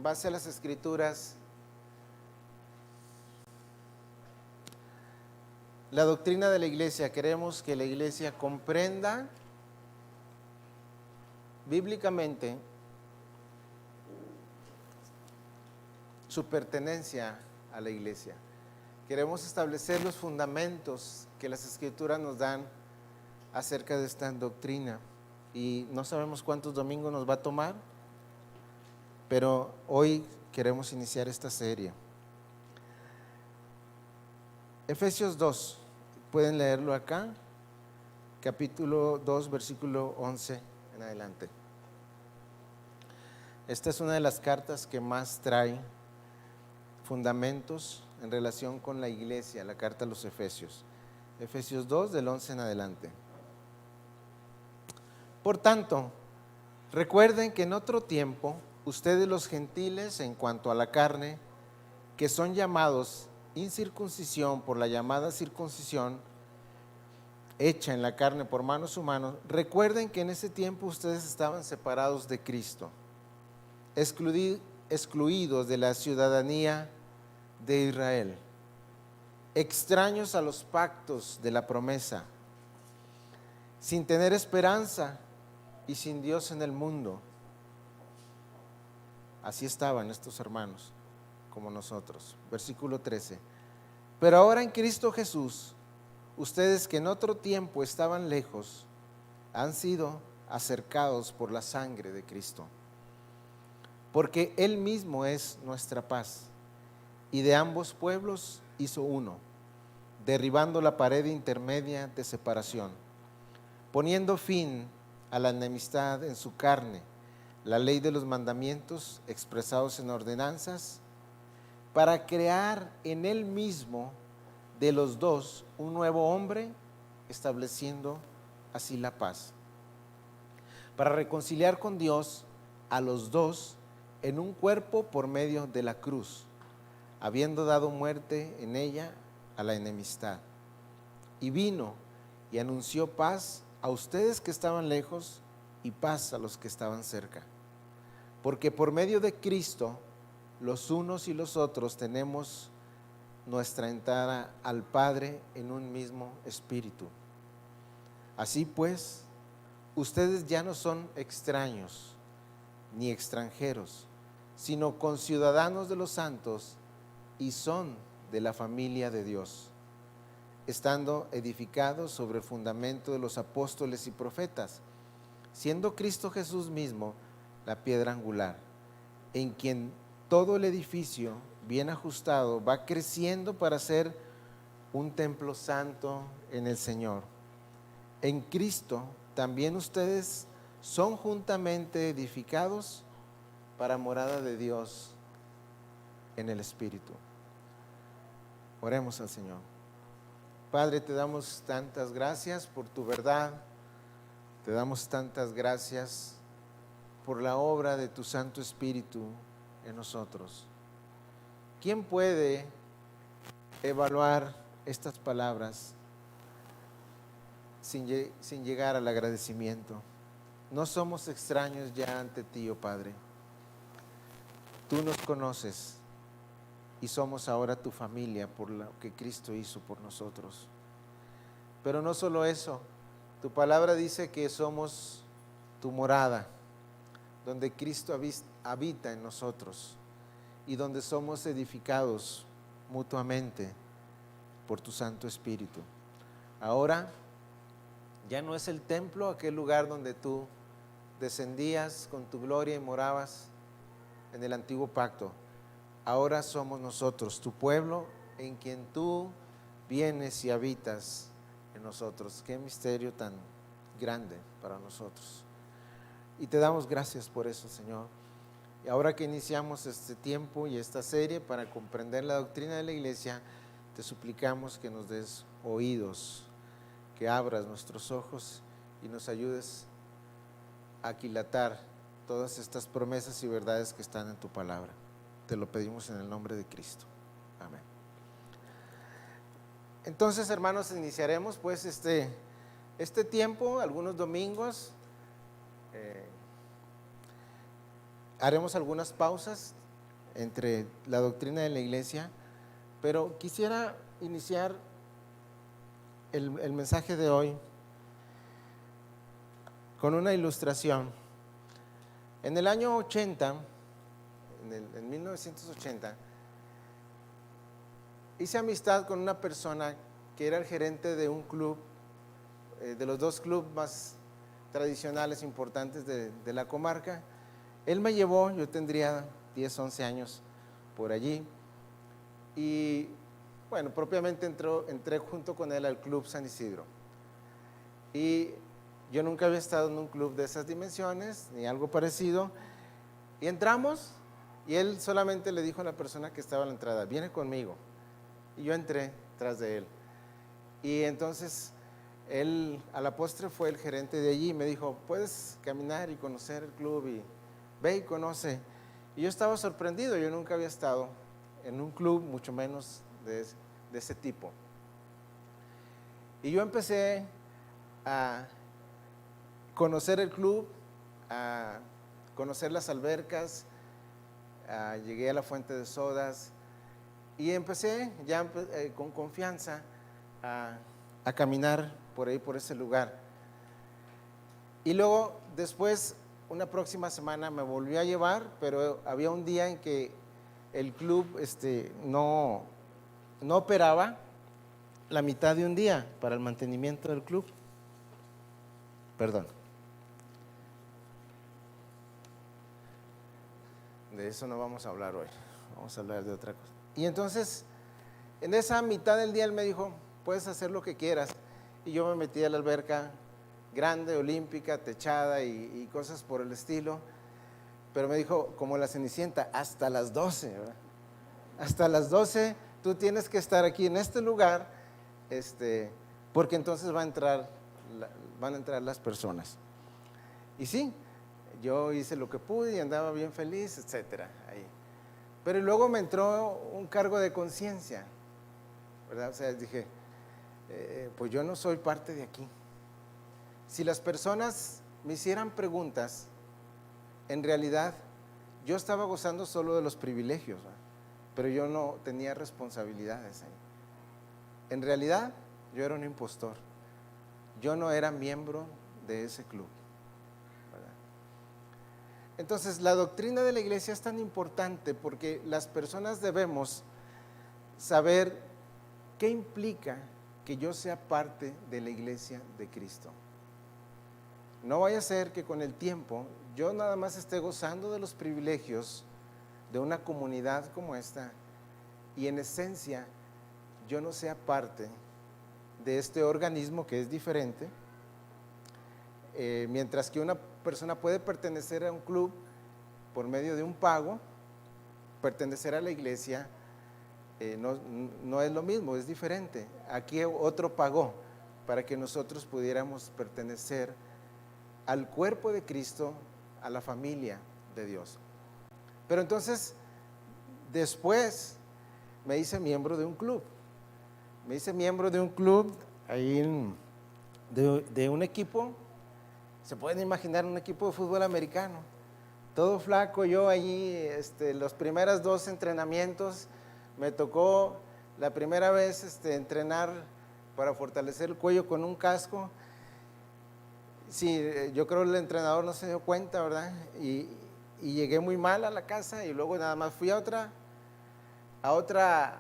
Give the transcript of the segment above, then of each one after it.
base a las Escrituras, la doctrina de la iglesia. Queremos que la iglesia comprenda bíblicamente su pertenencia a la iglesia. Queremos establecer los fundamentos que las Escrituras nos dan acerca de esta doctrina. Y no sabemos cuántos domingos nos va a tomar, pero hoy queremos iniciar esta serie. Efesios 2, pueden leerlo acá, capítulo 2, versículo 11 en adelante. Esta es una de las cartas que más trae fundamentos en relación con la iglesia, la carta a los Efesios. Efesios 2, del 11 en adelante. Por tanto, recuerden que en otro tiempo, ustedes los gentiles en cuanto a la carne, que son llamados incircuncisión por la llamada circuncisión, hecha en la carne por manos humanos, recuerden que en ese tiempo ustedes estaban separados de Cristo, excluidos de la ciudadanía de Israel, extraños a los pactos de la promesa, sin tener esperanza y sin Dios en el mundo. Así estaban estos hermanos como nosotros. Versículo 13. Pero ahora en Cristo Jesús, ustedes que en otro tiempo estaban lejos, han sido acercados por la sangre de Cristo, porque Él mismo es nuestra paz, y de ambos pueblos hizo uno, derribando la pared intermedia de separación, poniendo fin a la enemistad en su carne, la ley de los mandamientos expresados en ordenanzas, para crear en Él mismo de los dos un nuevo hombre, estableciendo así la paz, para reconciliar con Dios a los dos en un cuerpo por medio de la cruz, habiendo dado muerte en ella a la enemistad. Y vino y anunció paz a ustedes que estaban lejos y paz a los que estaban cerca. Porque por medio de Cristo, los unos y los otros tenemos nuestra entrada al Padre en un mismo espíritu. Así pues, ustedes ya no son extraños ni extranjeros, sino conciudadanos de los santos y son de la familia de Dios, estando edificados sobre el fundamento de los apóstoles y profetas, siendo Cristo Jesús mismo la piedra angular, en quien todo el edificio bien ajustado va creciendo para ser un templo santo en el Señor. En Cristo también ustedes son juntamente edificados para morada de Dios en el Espíritu. Oremos al Señor. Padre, te damos tantas gracias por tu verdad, te damos tantas gracias por la obra de tu Santo Espíritu en nosotros. ¿Quién puede evaluar estas palabras sin llegar al agradecimiento? No somos extraños ya ante ti, oh Padre. Tú nos conoces y somos ahora tu familia por lo que Cristo hizo por nosotros. Pero no solo eso, tu palabra dice que somos tu morada, donde Cristo habita en nosotros y donde somos edificados mutuamente por tu Santo Espíritu. Ahora ya no es el templo, aquel lugar donde tú descendías con tu gloria y morabas en el antiguo pacto. Ahora somos nosotros, tu pueblo, en quien tú vienes y habitas en nosotros. Qué misterio tan grande para nosotros. Y te damos gracias por eso, Señor. Y ahora que iniciamos este tiempo y esta serie para comprender la doctrina de la iglesia, te suplicamos que nos des oídos, que abras nuestros ojos y nos ayudes a aquilatar todas estas promesas y verdades que están en tu palabra. Te lo pedimos en el nombre de Cristo. Amén. Entonces, hermanos, iniciaremos pues este tiempo, algunos domingos. Haremos algunas pausas entre la doctrina de la iglesia, pero quisiera iniciar el mensaje de hoy con una ilustración. En el año 80, en 1980, hice amistad con una persona que era el gerente de un club, de los dos clubes más tradicionales, importantes de la comarca. Él me llevó, yo tendría 10, 11 años por allí, y bueno, propiamente entré junto con él al Club San Isidro. Y yo nunca había estado en un club de esas dimensiones, ni algo parecido, y entramos, y él solamente le dijo a la persona que estaba a la entrada, viene conmigo, y yo entré tras de él. Y entonces él a la postre fue el gerente de allí y me dijo, puedes caminar y conocer el club, y ve y conoce. Y yo estaba sorprendido, yo nunca había estado en un club, mucho menos de ese tipo. Y yo empecé a conocer el club, a conocer las albercas, llegué a la fuente de sodas y empecé ya con confianza a caminar por ahí, por ese lugar. Y luego después, una próxima semana me volvió a llevar, pero había un día en que el club no operaba la mitad de un día para el mantenimiento del club. Perdón. De eso no vamos a hablar hoy, vamos a hablar de otra cosa. Y entonces, en esa mitad del día él me dijo, puedes hacer lo que quieras. Y yo me metí a la alberca grande, olímpica, techada y cosas por el estilo. Pero me dijo, como la Cenicienta, hasta las 12, ¿verdad? Hasta las 12 tú tienes que estar aquí en este lugar, porque entonces van a entrar las personas. Y sí, yo hice lo que pude y andaba bien feliz, etcétera, ahí. Pero luego me entró un cargo de conciencia, ¿verdad? O sea, dije, pues yo no soy parte de aquí. Si las personas me hicieran preguntas, en realidad yo estaba gozando solo de los privilegios, ¿verdad? Pero yo no tenía responsabilidades ahí. En realidad yo era un impostor, yo no era miembro de ese club. Entonces, la doctrina de la iglesia es tan importante porque las personas debemos saber qué implica que yo sea parte de la iglesia de Cristo. No vaya a ser que con el tiempo yo nada más esté gozando de los privilegios de una comunidad como esta y en esencia yo no sea parte de este organismo que es diferente. Mientras que una persona puede pertenecer a un club por medio de un pago, pertenecer a la iglesia no es lo mismo, es diferente. Aquí otro pagó para que nosotros pudiéramos pertenecer al cuerpo de Cristo, a la familia de Dios. Pero entonces, después me hice miembro de un club. Me hice miembro de un club ahí de un equipo. Se pueden imaginar un equipo de fútbol americano, todo flaco. Yo allí, los primeros 2 entrenamientos, me tocó la primera vez entrenar para fortalecer el cuello con un casco. Sí, yo creo que el entrenador no se dio cuenta, ¿verdad? Y llegué muy mal a la casa y luego nada más fui a otra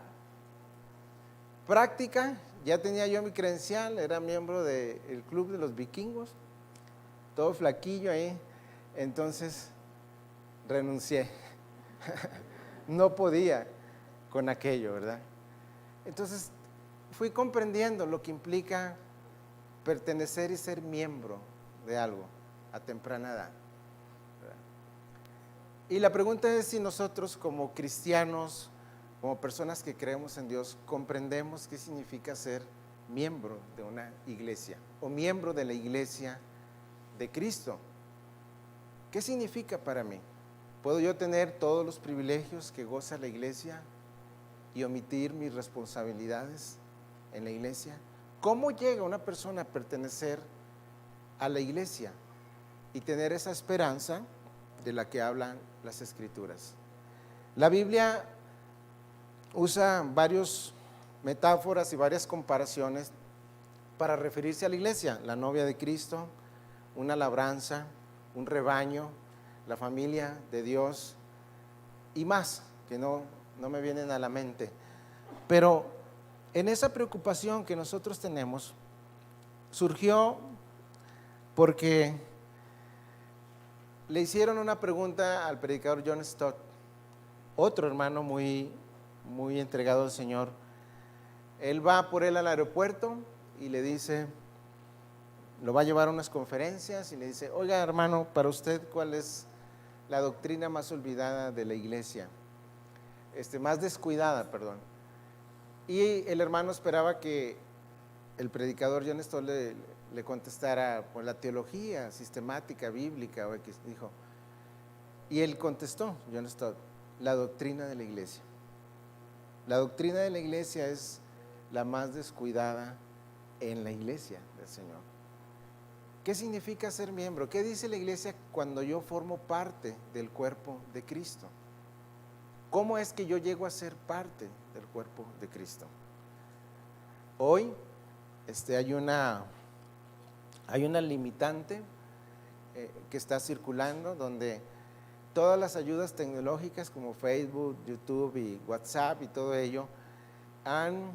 práctica. Ya tenía yo mi credencial, era miembro del club de los vikingos, todo flaquillo ahí, entonces renuncié. No podía con aquello, ¿verdad? Entonces fui comprendiendo lo que implica pertenecer y ser miembro de algo a temprana edad, ¿verdad? Y la pregunta es si nosotros como cristianos, como personas que creemos en Dios, comprendemos qué significa ser miembro de una iglesia o miembro de la iglesia de Cristo. ¿Qué significa para mí? ¿Puedo yo tener todos los privilegios que goza la iglesia y omitir mis responsabilidades en la iglesia? ¿Cómo llega una persona a pertenecer a la iglesia y tener esa esperanza de la que hablan las Escrituras? La Biblia usa varias metáforas y varias comparaciones para referirse a la iglesia: la novia de Cristo, una labranza, un rebaño, la familia de Dios y más que no me vienen a la mente. Pero en esa preocupación que nosotros tenemos, surgió porque le hicieron una pregunta al predicador John Stott, otro hermano muy entregado al Señor. Él va por él al aeropuerto y le dice, lo va a llevar a unas conferencias y le dice: oiga, hermano, para usted, ¿cuál es la doctrina más olvidada de la iglesia? Más descuidada, perdón. Y el hermano esperaba que el predicador John Stott le contestara por la teología sistemática, bíblica, o X, dijo. Y él contestó, John Stott: la doctrina de la iglesia. La doctrina de la iglesia es la más descuidada en la iglesia del Señor. ¿Qué significa ser miembro? ¿Qué dice la iglesia cuando yo formo parte del cuerpo de Cristo? ¿Cómo es que yo llego a ser parte del cuerpo de Cristo? Hoy hay una limitante que está circulando, donde todas las ayudas tecnológicas como Facebook, YouTube y WhatsApp y todo ello han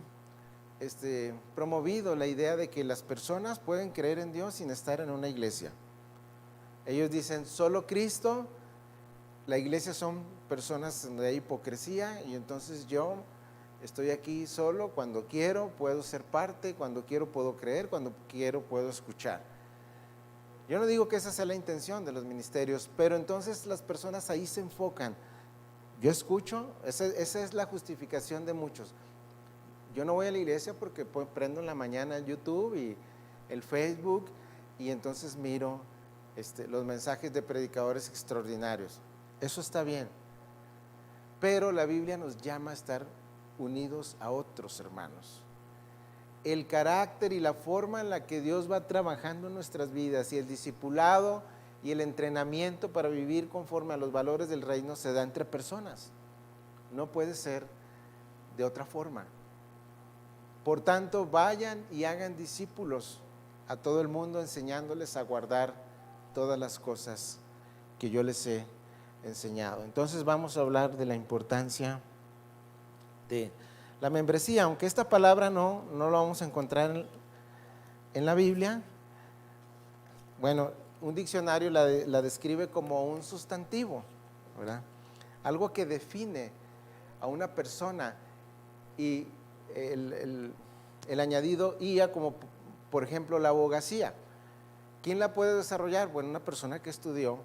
promovido la idea de que las personas pueden creer en Dios sin estar en una iglesia. Ellos dicen: solo Cristo. La iglesia son personas donde hay hipocresía, y entonces yo estoy aquí solo. Cuando quiero puedo ser parte, cuando quiero puedo creer, cuando quiero puedo escuchar. Yo no digo que esa sea la intención de los ministerios, pero entonces las personas ahí se enfocan. Yo escucho, esa es la justificación de muchos. Yo no voy a la iglesia porque prendo en la mañana el YouTube y el Facebook, y entonces miro los mensajes de predicadores extraordinarios. Eso está bien, pero la Biblia nos llama a estar unidos a otros hermanos. El carácter y la forma en la que Dios va trabajando en nuestras vidas, y el discipulado y el entrenamiento para vivir conforme a los valores del reino, se da entre personas. No puede ser de otra forma. Por tanto, vayan y hagan discípulos a todo el mundo, enseñándoles a guardar todas las cosas que yo les he enseñado. Entonces vamos a hablar de la importancia de la membresía, aunque esta palabra no la vamos a encontrar en la Biblia. Bueno, un diccionario la describe como un sustantivo, ¿verdad? Algo que define a una persona, y el añadido ia, como por ejemplo la abogacía. ¿Quién la puede desarrollar? Bueno, una persona que estudió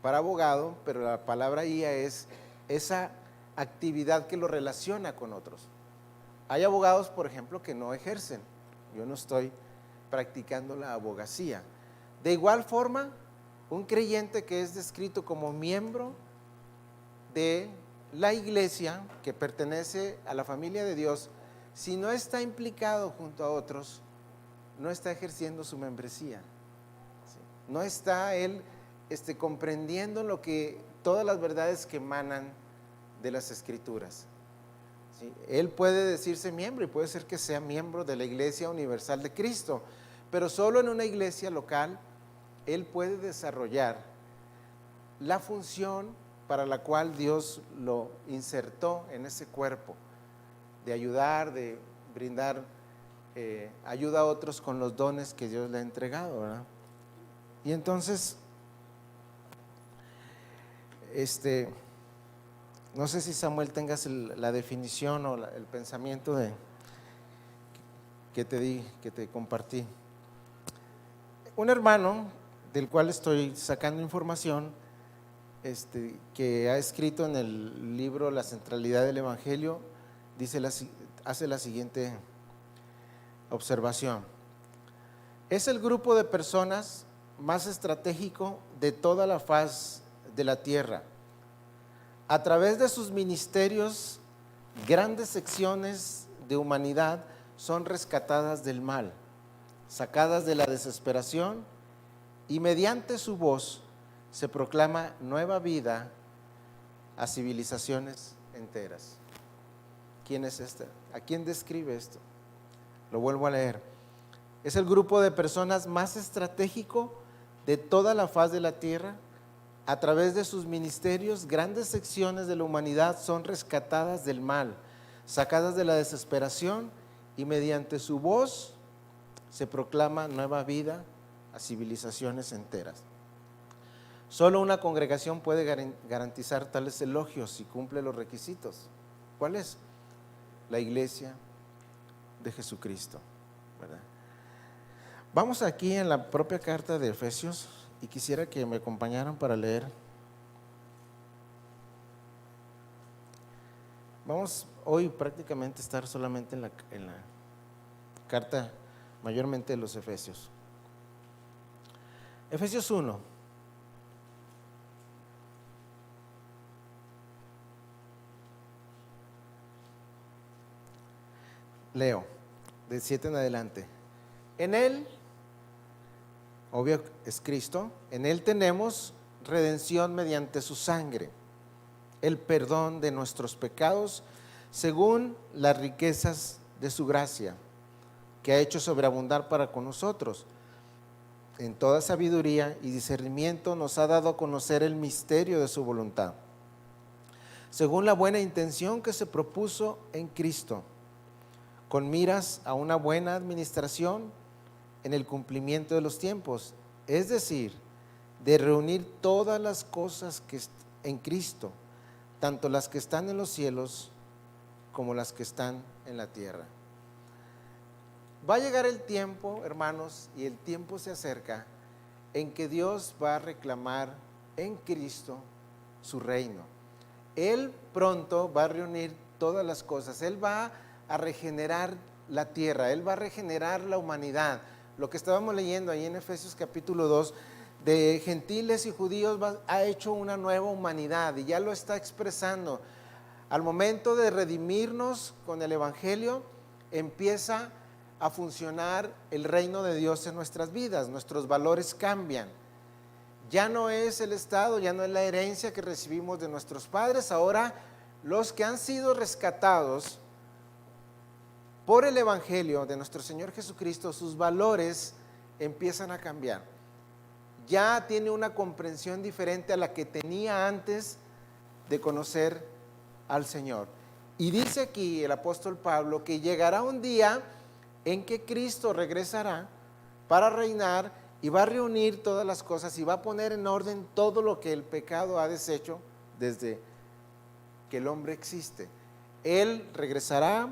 para abogado, pero la palabra IA es esa actividad que lo relaciona con otros. Hay abogados, por ejemplo, que no ejercen. Yo no estoy practicando la abogacía. De igual forma, un creyente que es descrito como miembro de la iglesia, que pertenece a la familia de Dios, si no está implicado junto a otros, no está ejerciendo su membresía. No está él comprendiendo todas las verdades que emanan de las Escrituras. ¿Sí? Él puede decirse miembro, y puede ser que sea miembro de la Iglesia Universal de Cristo, pero solo en una iglesia local él puede desarrollar la función para la cual Dios lo insertó en ese cuerpo, de ayudar, de brindar ayuda a otros con los dones que Dios le ha entregado, ¿verdad? Y entonces, no sé si, Samuel, tengas la definición o el pensamiento que te compartí. Un hermano del cual estoy sacando información, que ha escrito en el libro La centralidad del Evangelio, hace la siguiente observación: es el grupo de personas más estratégico de toda la faz de la tierra. A través de sus ministerios, grandes secciones de humanidad son rescatadas del mal, sacadas de la desesperación, y mediante su voz se proclama nueva vida a civilizaciones enteras. ¿Quién es este? ¿A quién describe esto? Lo vuelvo a leer. Es el grupo de personas más estratégico de toda la faz de la tierra. A través de sus ministerios, grandes secciones de la humanidad son rescatadas del mal, sacadas de la desesperación, y mediante su voz se proclama nueva vida a civilizaciones enteras. Solo una congregación puede garantizar tales elogios si cumple los requisitos. ¿Cuál es? La iglesia de Jesucristo, ¿verdad? Vamos aquí en la propia carta de Efesios y quisiera que me acompañaran para leer. Vamos hoy prácticamente a estar solamente en la carta mayormente de los Efesios. Efesios 1. Leo, del 7 en adelante. En Él, obvio es Cristo, en Él tenemos redención mediante su sangre, el perdón de nuestros pecados según las riquezas de su gracia, que ha hecho sobreabundar para con nosotros. En toda sabiduría y discernimiento nos ha dado a conocer el misterio de su voluntad, según la buena intención que se propuso en Cristo, con miras a una buena administración en el cumplimiento de los tiempos, es decir, de reunir todas las cosas que en Cristo, tanto las que están en los cielos como las que están en la tierra. Va a llegar el tiempo, hermanos, y el tiempo se acerca, en que Dios va a reclamar en Cristo su reino. Él pronto va a reunir todas las cosas, Él va a regenerar la tierra, Él va a regenerar la humanidad. Lo que estábamos leyendo ahí en Efesios capítulo 2, de gentiles y judíos ha hecho una nueva humanidad y ya lo está expresando. Al momento de redimirnos con el Evangelio, empieza a funcionar el reino de Dios en nuestras vidas, nuestros valores cambian. Ya no es el Estado, ya no es la herencia que recibimos de nuestros padres, ahora los que han sido rescatados por el Evangelio de nuestro Señor Jesucristo, sus valores empiezan a cambiar. Ya tiene una comprensión diferente a la que tenía antes de conocer al Señor. Y dice aquí el apóstol Pablo que llegará un día en que Cristo regresará para reinar y va a reunir todas las cosas y va a poner en orden todo lo que el pecado ha deshecho desde que el hombre existe. Él regresará,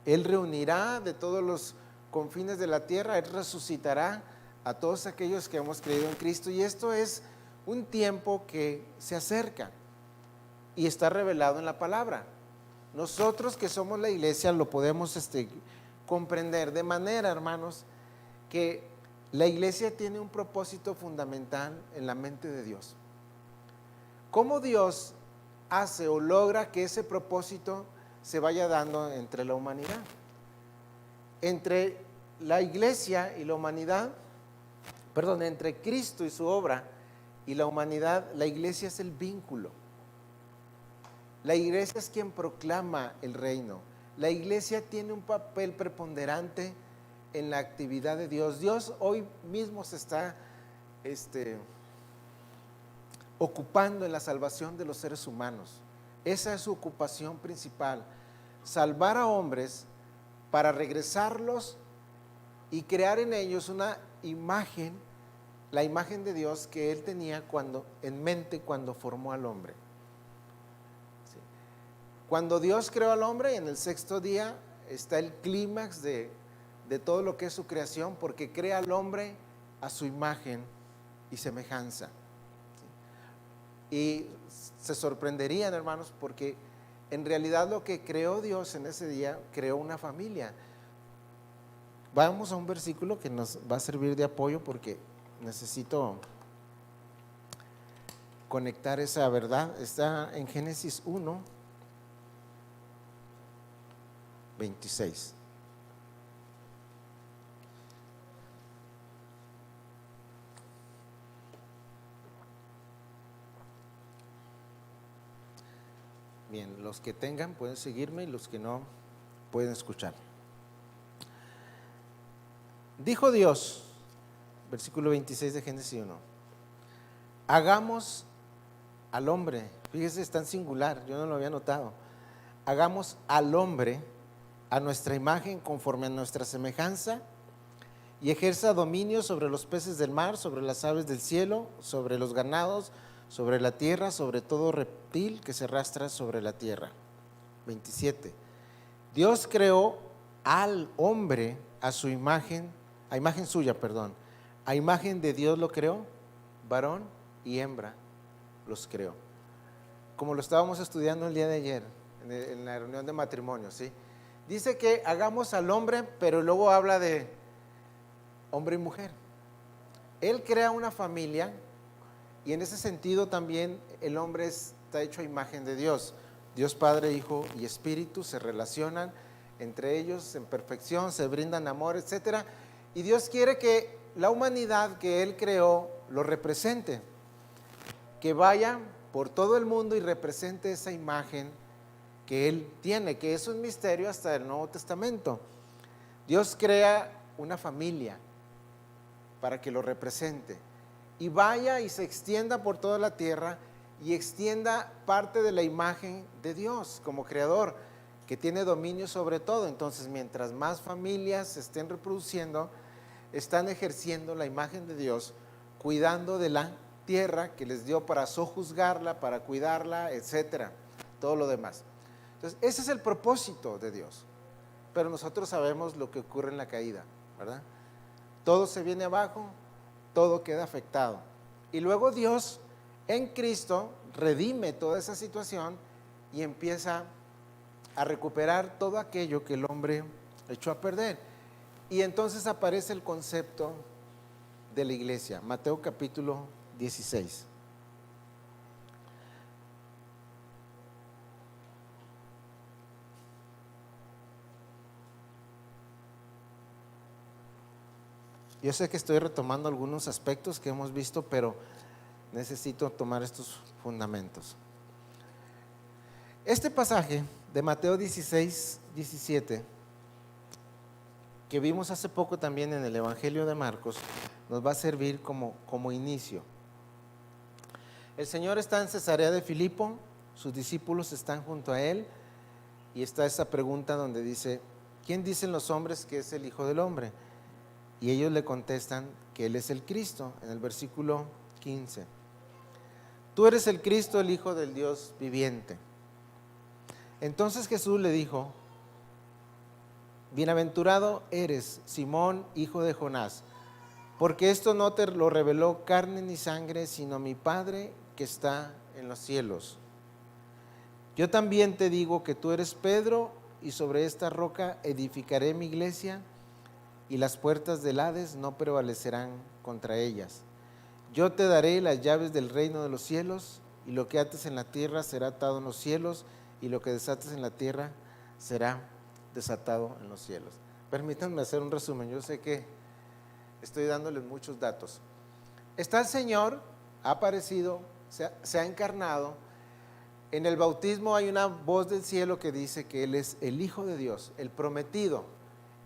Él reunirá de todos los confines de la tierra, Él resucitará a todos aquellos que hemos creído en Cristo, y esto es un tiempo que se acerca y está revelado en la palabra. Nosotros que somos la iglesia lo podemos comprender de manera, hermanos, que la iglesia tiene un propósito fundamental en la mente de Dios. ¿Cómo Dios hace o logra que ese propósito se vaya dando entre la humanidad? Entre la iglesia y la humanidad, entre Cristo y su obra y la humanidad, la iglesia es el vínculo. La iglesia es quien proclama el reino. La iglesia tiene un papel preponderante en la actividad de Dios. Dios hoy mismo se está ocupando en la salvación de los seres humanos. Esa es su ocupación principal, salvar a hombres para regresarlos y crear en ellos una imagen, la imagen de Dios que Él tenía en mente cuando formó al hombre. Sí. Cuando Dios creó al hombre, en el sexto día está el clímax de todo lo que es su creación, porque crea al hombre a su imagen y semejanza. ¿Sí? Y se sorprenderían, hermanos, porque en realidad lo que creó Dios en ese día, creó una familia. Vamos a un versículo que nos va a servir de apoyo porque necesito conectar esa verdad. Está en Génesis 1, 26. los que tengan pueden seguirme y los que no pueden escuchar. Dijo Dios, versículo 26 de Génesis 1, hagamos al hombre, fíjese, es tan singular, yo no lo había notado, hagamos al hombre a nuestra imagen conforme a nuestra semejanza y ejerza dominio sobre los peces del mar, sobre las aves del cielo, sobre los ganados, sobre la tierra, sobre todo reptil que se arrastra sobre la tierra. 27. Dios creó al hombre a su imagen, a imagen suya, a imagen de Dios lo creó, varón y hembra los creó. Como lo estábamos estudiando el día de ayer, en la reunión de matrimonio, ¿sí? Dice que hagamos al hombre, pero luego habla de hombre y mujer. Él crea una familia y en ese sentido también el hombre está hecho a imagen de Dios. Dios Padre, Hijo y Espíritu se relacionan entre ellos en perfección, se brindan amor, etcétera. Y Dios quiere que la humanidad que Él creó lo represente, que vaya por todo el mundo y represente esa imagen que Él tiene, que es un misterio hasta el Nuevo Testamento. Dios crea una familia para que lo represente y vaya y se extienda por toda la tierra y extienda parte de la imagen de Dios como creador, que tiene dominio sobre todo. Entonces, mientras más familias se estén reproduciendo, están ejerciendo la imagen de Dios, cuidando de la tierra que les dio para sojuzgarla, para cuidarla, etcétera, todo lo demás. Entonces, ese es el propósito de Dios. Pero nosotros sabemos lo que ocurre en la caída, ¿verdad? Todo se viene abajo, todo queda afectado. Y luego Dios en Cristo redime toda esa situación y empieza a recuperar todo aquello que el hombre echó a perder. Y entonces aparece el concepto de la iglesia, Mateo capítulo 16. Yo sé que estoy retomando algunos aspectos que hemos visto, pero necesito tomar estos fundamentos. Este pasaje de Mateo 16, 17, que vimos hace poco también en el Evangelio de Marcos, nos va a servir como inicio. El Señor está en Cesarea de Filipo, sus discípulos están junto a Él, y está esa pregunta donde dice, ¿quién dicen los hombres que es el Hijo del Hombre? Y ellos le contestan que Él es el Cristo, en el versículo 15. Tú eres el Cristo, el Hijo del Dios viviente. Entonces Jesús le dijo, bienaventurado eres, Simón, hijo de Jonás, porque esto no te lo reveló carne ni sangre, sino mi Padre que está en los cielos. Yo también te digo que tú eres Pedro, y sobre esta roca edificaré mi iglesia, y las puertas del Hades no prevalecerán contra ellas. Yo te daré las llaves del reino de los cielos, y lo que ates en la tierra será atado en los cielos, y lo que desates en la tierra será desatado en los cielos. Permítanme hacer un resumen, yo sé que estoy dándoles muchos datos. Está el Señor, ha aparecido, se ha encarnado. En el bautismo hay una voz del cielo que dice que Él es el Hijo de Dios, el prometido,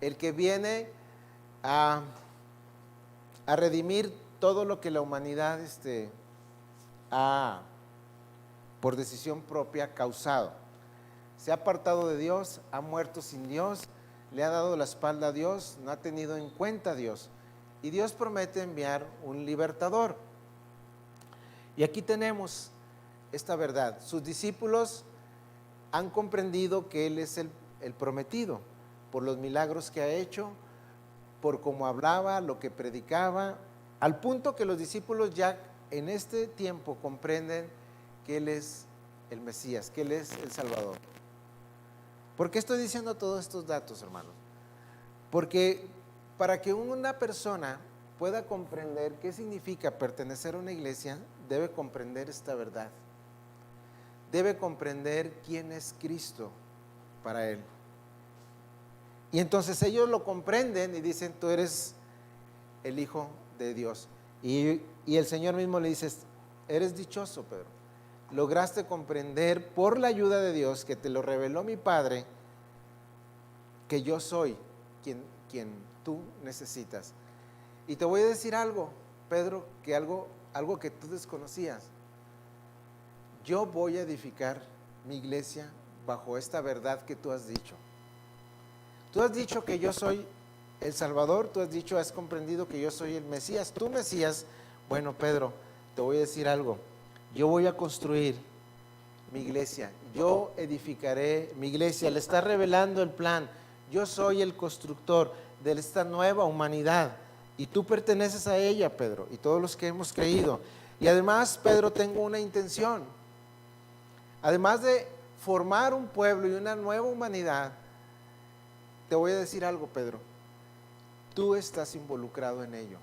el que viene a redimir todo lo que la humanidad ha, por decisión propia, causado. Se ha apartado de Dios, ha muerto sin Dios, le ha dado la espalda a Dios, no ha tenido en cuenta a Dios. Y Dios promete enviar un libertador. Y aquí tenemos esta verdad. Sus discípulos han comprendido que Él es el prometido, por los milagros que ha hecho, por cómo hablaba, lo que predicaba, al punto que los discípulos ya en este tiempo comprenden que Él es el Mesías, que Él es el Salvador. ¿Por qué estoy diciendo todos estos datos, hermanos? Porque para que una persona pueda comprender qué significa pertenecer a una iglesia, debe comprender esta verdad. Debe comprender quién es Cristo para él. Y entonces ellos lo comprenden y dicen, tú eres el Hijo de Dios. Y el Señor mismo le dice, eres dichoso, Pedro. lograste comprender por la ayuda de Dios, que te lo reveló mi Padre, que yo soy quien tú necesitas. Y te voy a decir algo, Pedro, que algo que tú desconocías. Yo voy a edificar mi iglesia bajo esta verdad que tú has dicho. Tú has dicho que yo soy el Salvador, tú has dicho, has comprendido que yo soy el Mesías, tú Mesías. Bueno, Pedro, te voy a decir algo. Yo voy a construir mi iglesia, yo edificaré mi iglesia, le está revelando el plan. Yo soy el constructor de esta nueva humanidad y tú perteneces a ella, Pedro, y todos los que hemos creído. Y además, Pedro, tengo una intención. Además de formar un pueblo y una nueva humanidad, te voy a decir algo, Pedro. Tú estás involucrado en ello.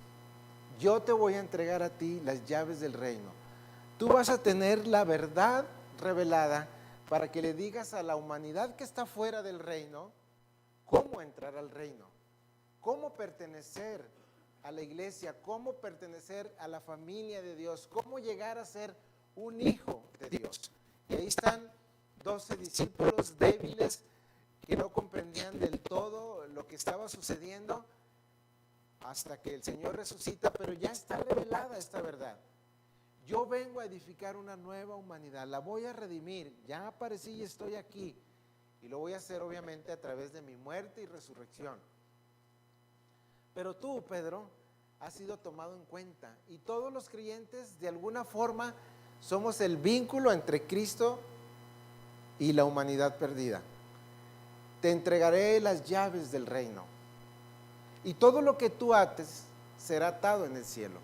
Yo te voy a entregar a ti las llaves del reino. Tú vas a tener la verdad revelada para que le digas a la humanidad que está fuera del reino cómo entrar al reino, cómo pertenecer a la iglesia, cómo pertenecer a la familia de Dios, cómo llegar a ser un hijo de Dios. Y ahí están 12 discípulos débiles que no comprendían del todo lo que estaba sucediendo hasta que el Señor resucita, pero ya está revelada esta verdad. Yo vengo a edificar una nueva humanidad, la voy a redimir, ya aparecí y estoy aquí, y lo voy a hacer obviamente a través de mi muerte y resurrección. Pero tú, Pedro, has sido tomado en cuenta, y todos los creyentes de alguna forma somos el vínculo entre Cristo y la humanidad perdida. Te entregaré las llaves del reino, y todo lo que tú ates será atado en el cielo,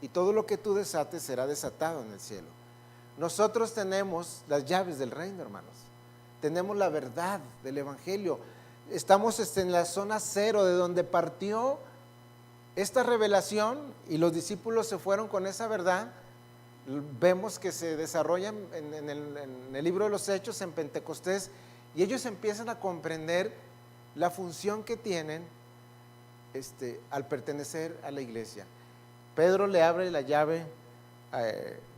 y todo lo que tú desates será desatado en el cielo. Nosotros tenemos las llaves del reino, hermanos. Tenemos la verdad del evangelio. Estamos en la zona cero de donde partió esta revelación, y los discípulos se fueron con esa verdad. Vemos que se desarrollan en el libro de los Hechos, en Pentecostés, y ellos empiezan a comprender la función que tienen al pertenecer a la iglesia. Pedro le abre la llave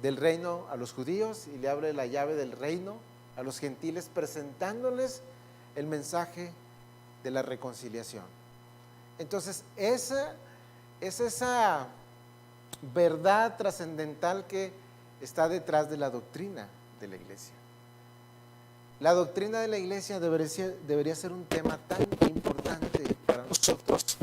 del reino a los judíos y le abre la llave del reino a los gentiles, presentándoles el mensaje de la reconciliación. Entonces, esa es esa verdad trascendental que está detrás de la doctrina de la iglesia. La doctrina de la iglesia debería ser un tema tan importante para nosotros.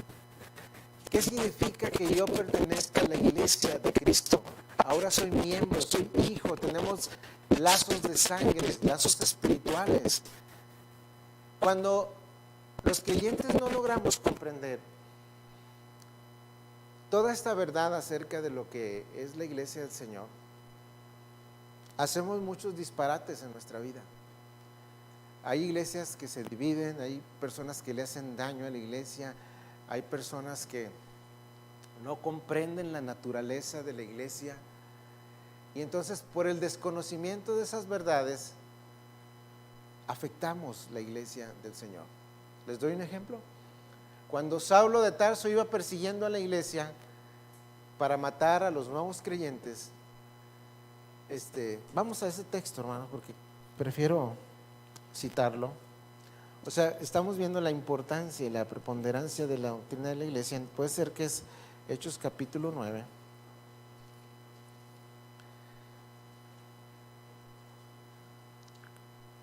¿Qué significa que yo pertenezca a la iglesia de Cristo? Ahora soy miembro, soy hijo, tenemos lazos de sangre, lazos espirituales. Cuando los creyentes no logramos comprender toda esta verdad acerca de lo que es la iglesia del Señor, hacemos muchos disparates en nuestra vida. Hay iglesias que se dividen, hay personas que le hacen daño a la iglesia, hay personas que no comprenden la naturaleza de la iglesia, y entonces por el desconocimiento de esas verdades afectamos la iglesia del Señor. Les doy un ejemplo. Cuando Saulo de Tarso iba persiguiendo a la iglesia para matar a los nuevos creyentes, vamos a ese texto, hermano, porque prefiero citarlo. O sea, estamos viendo la importancia y la preponderancia de la doctrina de la iglesia. Puede ser que es Hechos capítulo 9.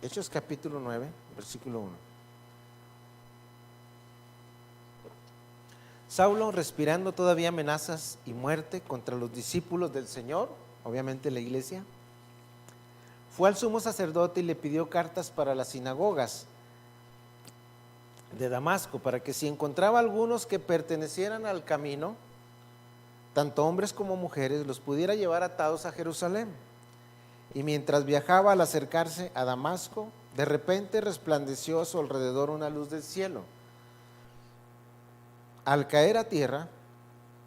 Hechos capítulo 9, versículo 1. Saulo, respirando todavía amenazas y muerte contra los discípulos del Señor, obviamente la iglesia, fue al sumo sacerdote y le pidió cartas para las sinagogas de Damasco, para que si encontraba algunos que pertenecieran al camino, tanto hombres como mujeres, los pudiera llevar atados a Jerusalén. Y mientras viajaba, al acercarse a Damasco, de repente resplandeció a su alrededor una luz del cielo. Al caer a tierra,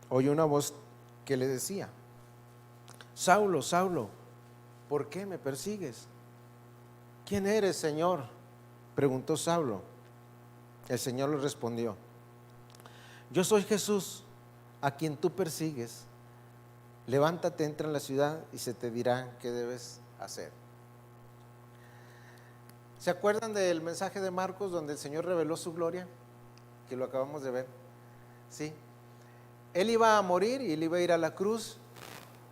oyó una voz que le decía: Saulo, Saulo, ¿por qué me persigues? ¿Quién eres, Señor?, preguntó Saulo. El Señor le respondió: yo soy Jesús, a quien tú persigues. Levántate, entra en la ciudad y se te dirá qué debes hacer. ¿Se acuerdan del mensaje de Marcos donde el Señor reveló su gloria? Que lo acabamos de ver. ¿Sí? Él iba a morir y él iba a ir a la cruz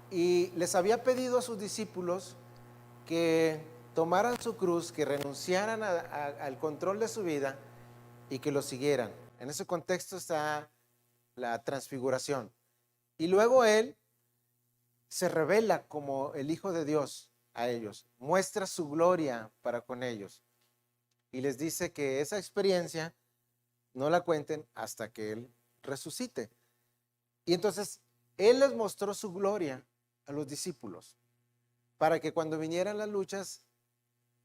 y les había pedido a sus discípulos que tomaran su cruz, que renunciaran al control de su vida y que lo siguieran. En ese contexto está la transfiguración. Y luego Él se revela como el Hijo de Dios a ellos, muestra su gloria para con ellos y les dice que esa experiencia no la cuenten hasta que Él resucite. Y entonces Él les mostró su gloria a los discípulos para que cuando vinieran las luchas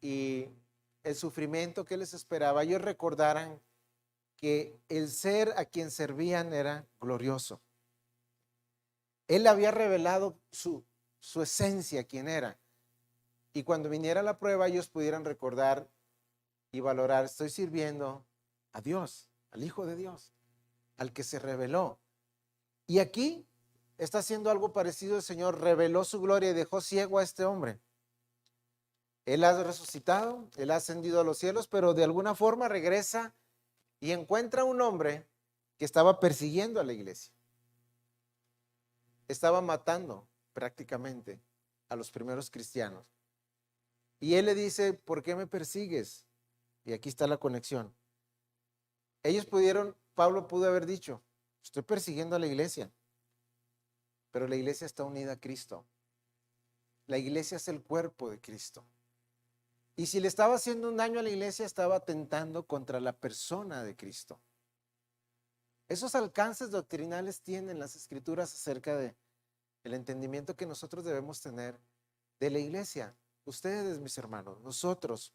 y el sufrimiento que les esperaba, ellos recordaran que el ser a quien servían era glorioso. Él había revelado su esencia, quién era. Y cuando viniera la prueba, ellos pudieran recordar y valorar, estoy sirviendo a Dios, al Hijo de Dios, al que se reveló. Y aquí está haciendo algo parecido. El Señor reveló su gloria y dejó ciego a este hombre. Él ha resucitado, Él ha ascendido a los cielos, pero de alguna forma regresa y encuentra a un hombre que estaba persiguiendo a la iglesia. Estaba matando prácticamente a los primeros cristianos. Y Él le dice, ¿por qué me persigues? Y aquí está la conexión. Pablo pudo haber dicho, estoy persiguiendo a la iglesia, pero la iglesia está unida a Cristo. La iglesia es el cuerpo de Cristo. Y si le estaba haciendo un daño a la iglesia, estaba atentando contra la persona de Cristo. Esos alcances doctrinales tienen las escrituras acerca del entendimiento que nosotros debemos tener de la iglesia. Ustedes, mis hermanos, nosotros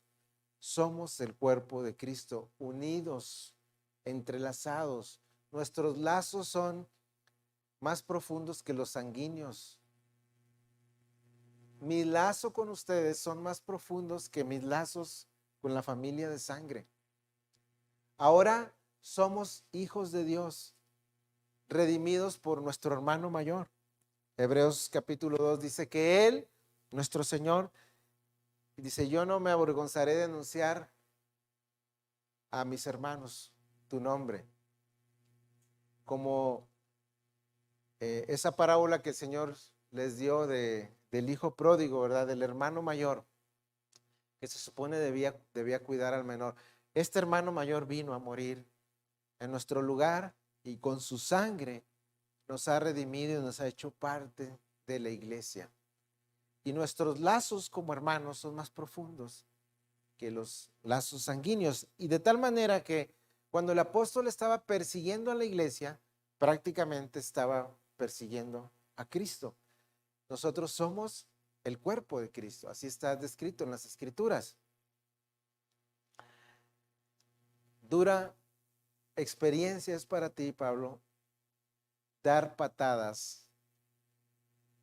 somos el cuerpo de Cristo, unidos, entrelazados. Nuestros lazos son más profundos que los sanguíneos. Mi lazo con ustedes son más profundos que mis lazos con la familia de sangre. Ahora somos hijos de Dios, redimidos por nuestro hermano mayor. Hebreos capítulo 2 dice que Él, nuestro Señor, dice, yo no me avergonzaré de anunciar a mis hermanos tu nombre. Como esa parábola que el Señor les dio del hijo pródigo, ¿verdad? Del hermano mayor, que se supone debía cuidar al menor. Este hermano mayor vino a morir en nuestro lugar y con su sangre nos ha redimido y nos ha hecho parte de la iglesia. Y nuestros lazos como hermanos son más profundos que los lazos sanguíneos. Y de tal manera que cuando el apóstol estaba persiguiendo a la iglesia, prácticamente estaba persiguiendo a Cristo. Nosotros somos el cuerpo de Cristo. Así está descrito en las escrituras. Dura experiencia es para ti, Pablo, dar patadas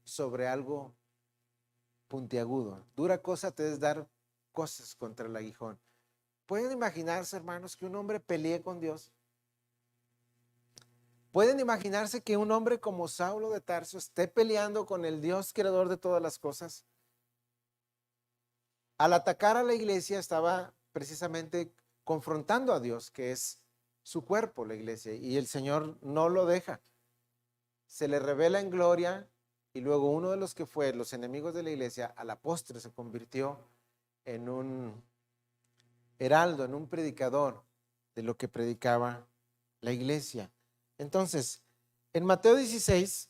sobre algo puntiagudo. Dura cosa te es dar cosas contra el aguijón. ¿Pueden imaginarse, hermanos, que un hombre pelee con Dios? ¿Pueden imaginarse que un hombre como Saulo de Tarso esté peleando con el Dios creador de todas las cosas? Al atacar a la iglesia estaba precisamente confrontando a Dios, que es su cuerpo, la iglesia, y el Señor no lo deja. Se le revela en gloria y luego uno de los que fue los enemigos de la iglesia a la postre se convirtió en un heraldo, en un predicador de lo que predicaba la iglesia. Entonces, en Mateo 16,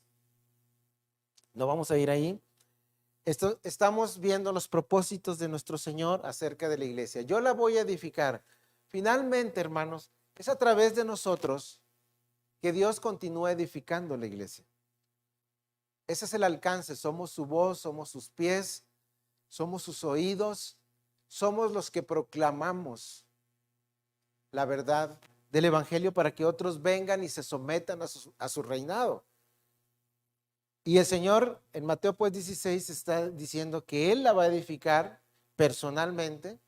no vamos a ir ahí, estamos viendo los propósitos de nuestro Señor acerca de la iglesia. Yo la voy a edificar. Finalmente, hermanos, es a través de nosotros que Dios continúa edificando la iglesia. Ese es el alcance. Somos su voz, somos sus pies, somos sus oídos, somos los que proclamamos la verdad del evangelio para que otros vengan y se sometan a su reinado. Y el Señor en Mateo 16 está diciendo que Él la va a edificar personalmente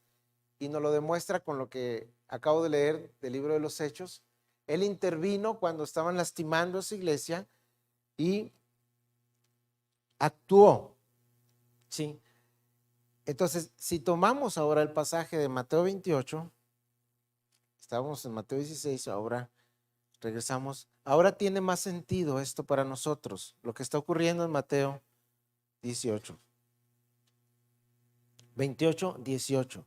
y nos lo demuestra con lo que acabo de leer del libro de los Hechos. Él intervino cuando estaban lastimando a su iglesia y actuó, ¿sí? Entonces, si tomamos ahora el pasaje de Mateo 28, estábamos en Mateo 16, ahora regresamos. Ahora tiene más sentido esto para nosotros, lo que está ocurriendo en Mateo 18. 28, 18.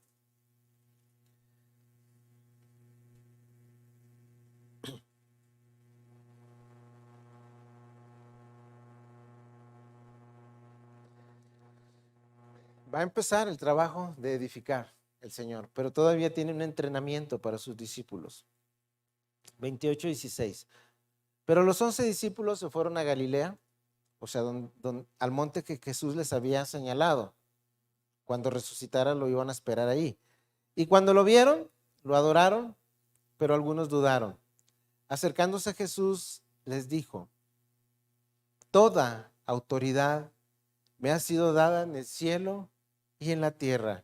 Va a empezar el trabajo de edificar el Señor, pero todavía tiene un entrenamiento para sus discípulos. 28, 16. Pero los 11 discípulos se fueron a Galilea, o sea, al monte que Jesús les había señalado. Cuando resucitara lo iban a esperar ahí. Y cuando lo vieron, lo adoraron, pero algunos dudaron. Acercándose a Jesús, les dijo: toda autoridad me ha sido dada en el cielo y en la tierra.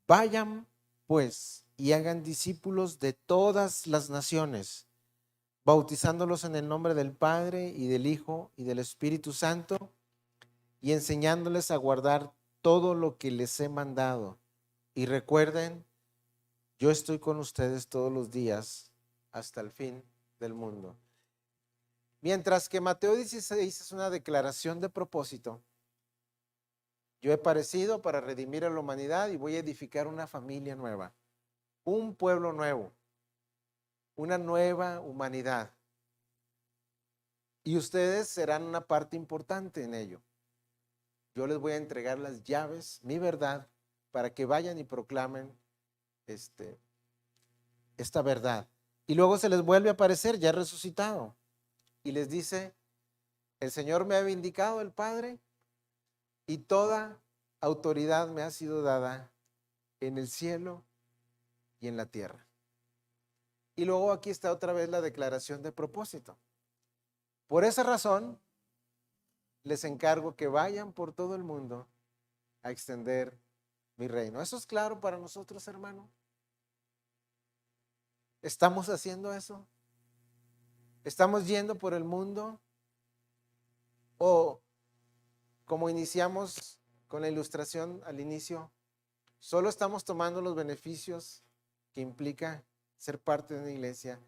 Vayan, pues, y hagan discípulos de todas las naciones, bautizándolos en el nombre del Padre y del Hijo y del Espíritu Santo, y enseñándoles a guardar todo lo que les he mandado. Y recuerden, yo estoy con ustedes todos los días hasta el fin del mundo. Mientras que Mateo 16 es una declaración de propósito, yo he parecido para redimir a la humanidad y voy a edificar una familia nueva, un pueblo nuevo, una nueva humanidad. Y ustedes serán una parte importante en ello. Yo les voy a entregar las llaves, mi verdad, para que vayan y proclamen esta verdad. Y luego se les vuelve a aparecer ya resucitado y les dice: el Señor me ha vindicado, el Padre, y toda autoridad me ha sido dada en el cielo y en la tierra. Y luego aquí está otra vez la declaración de propósito. Por esa razón, les encargo que vayan por todo el mundo a extender mi reino. ¿Eso es claro para nosotros, hermano? ¿Estamos haciendo eso? ¿Estamos yendo por el mundo? ¿O, como iniciamos con la ilustración al inicio, solo estamos tomando los beneficios que implica ser parte de una iglesia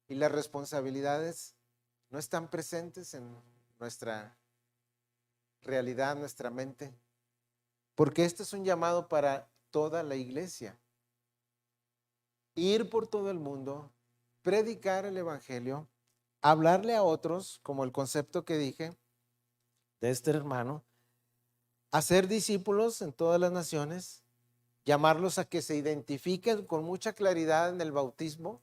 y las responsabilidades no están presentes en nuestra realidad, nuestra mente? Porque este es un llamado para toda la iglesia. Ir por todo el mundo, predicar el evangelio, hablarle a otros, como el concepto que dije de este hermano, hacer discípulos en todas las naciones, llamarlos a que se identifiquen con mucha claridad en el bautismo.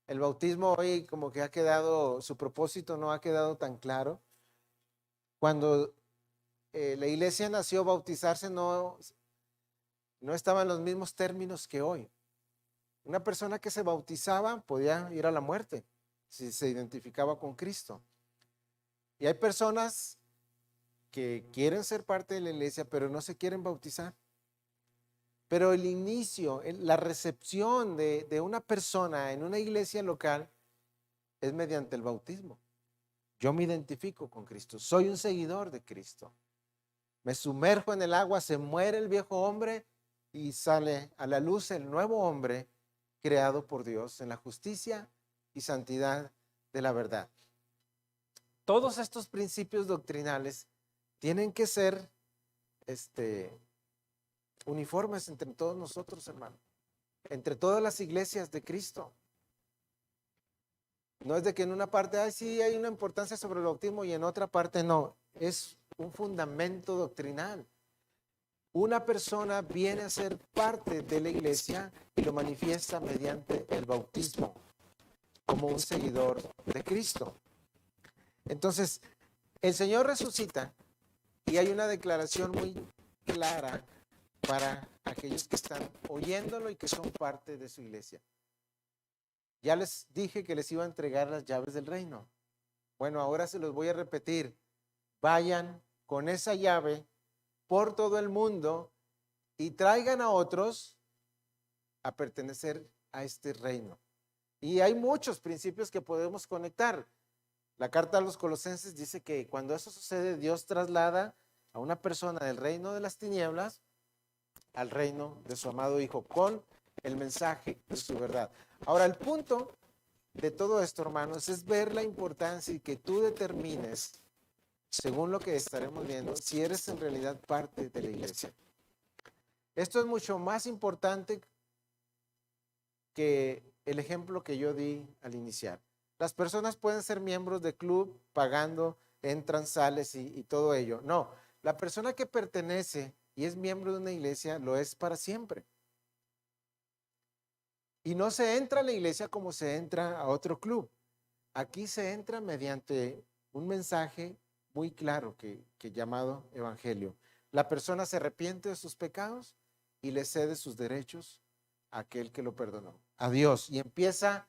El bautismo hoy como que ha quedado, su propósito no ha quedado tan claro. Cuando la iglesia nació, bautizarse no estaban los mismos términos que hoy. Una persona que se bautizaba podía ir a la muerte si se identificaba con Cristo. Y hay personas que quieren ser parte de la iglesia, pero no se quieren bautizar. Pero el inicio, la recepción de una persona en una iglesia local es mediante el bautismo. Yo me identifico con Cristo, soy un seguidor de Cristo. Me sumerjo en el agua, se muere el viejo hombre y sale a la luz el nuevo hombre creado por Dios en la justicia y santidad de la verdad. Todos estos principios doctrinales tienen que ser uniformes entre todos nosotros, hermano, entre todas las iglesias de Cristo. No es de que en una parte sí hay una importancia sobre el bautismo y en otra parte no. Es un fundamento doctrinal. Una persona viene a ser parte de la iglesia y lo manifiesta mediante el bautismo, como un seguidor de Cristo. Entonces, el Señor resucita y hay una declaración muy clara para aquellos que están oyéndolo y que son parte de su iglesia. Ya les dije que les iba a entregar las llaves del reino. Bueno, ahora se los voy a repetir. Vayan con esa llave por todo el mundo y traigan a otros a pertenecer a este reino. Y hay muchos principios que podemos conectar. La carta a los Colosenses dice que cuando eso sucede, Dios traslada a una persona del reino de las tinieblas al reino de su amado Hijo con el mensaje de su verdad. Ahora, el punto de todo esto, hermanos, es ver la importancia y que tú determines, según lo que estaremos viendo, si eres en realidad parte de la iglesia. Esto es mucho más importante que el ejemplo que yo di al iniciar. Las personas pueden ser miembros de club pagando, entran, sales y todo ello. No, la persona que pertenece y es miembro de una iglesia lo es para siempre. Y no se entra a la iglesia como se entra a otro club. Aquí se entra mediante un mensaje muy claro que llamado evangelio. La persona se arrepiente de sus pecados y le cede sus derechos a aquel que lo perdonó, a Dios, y empieza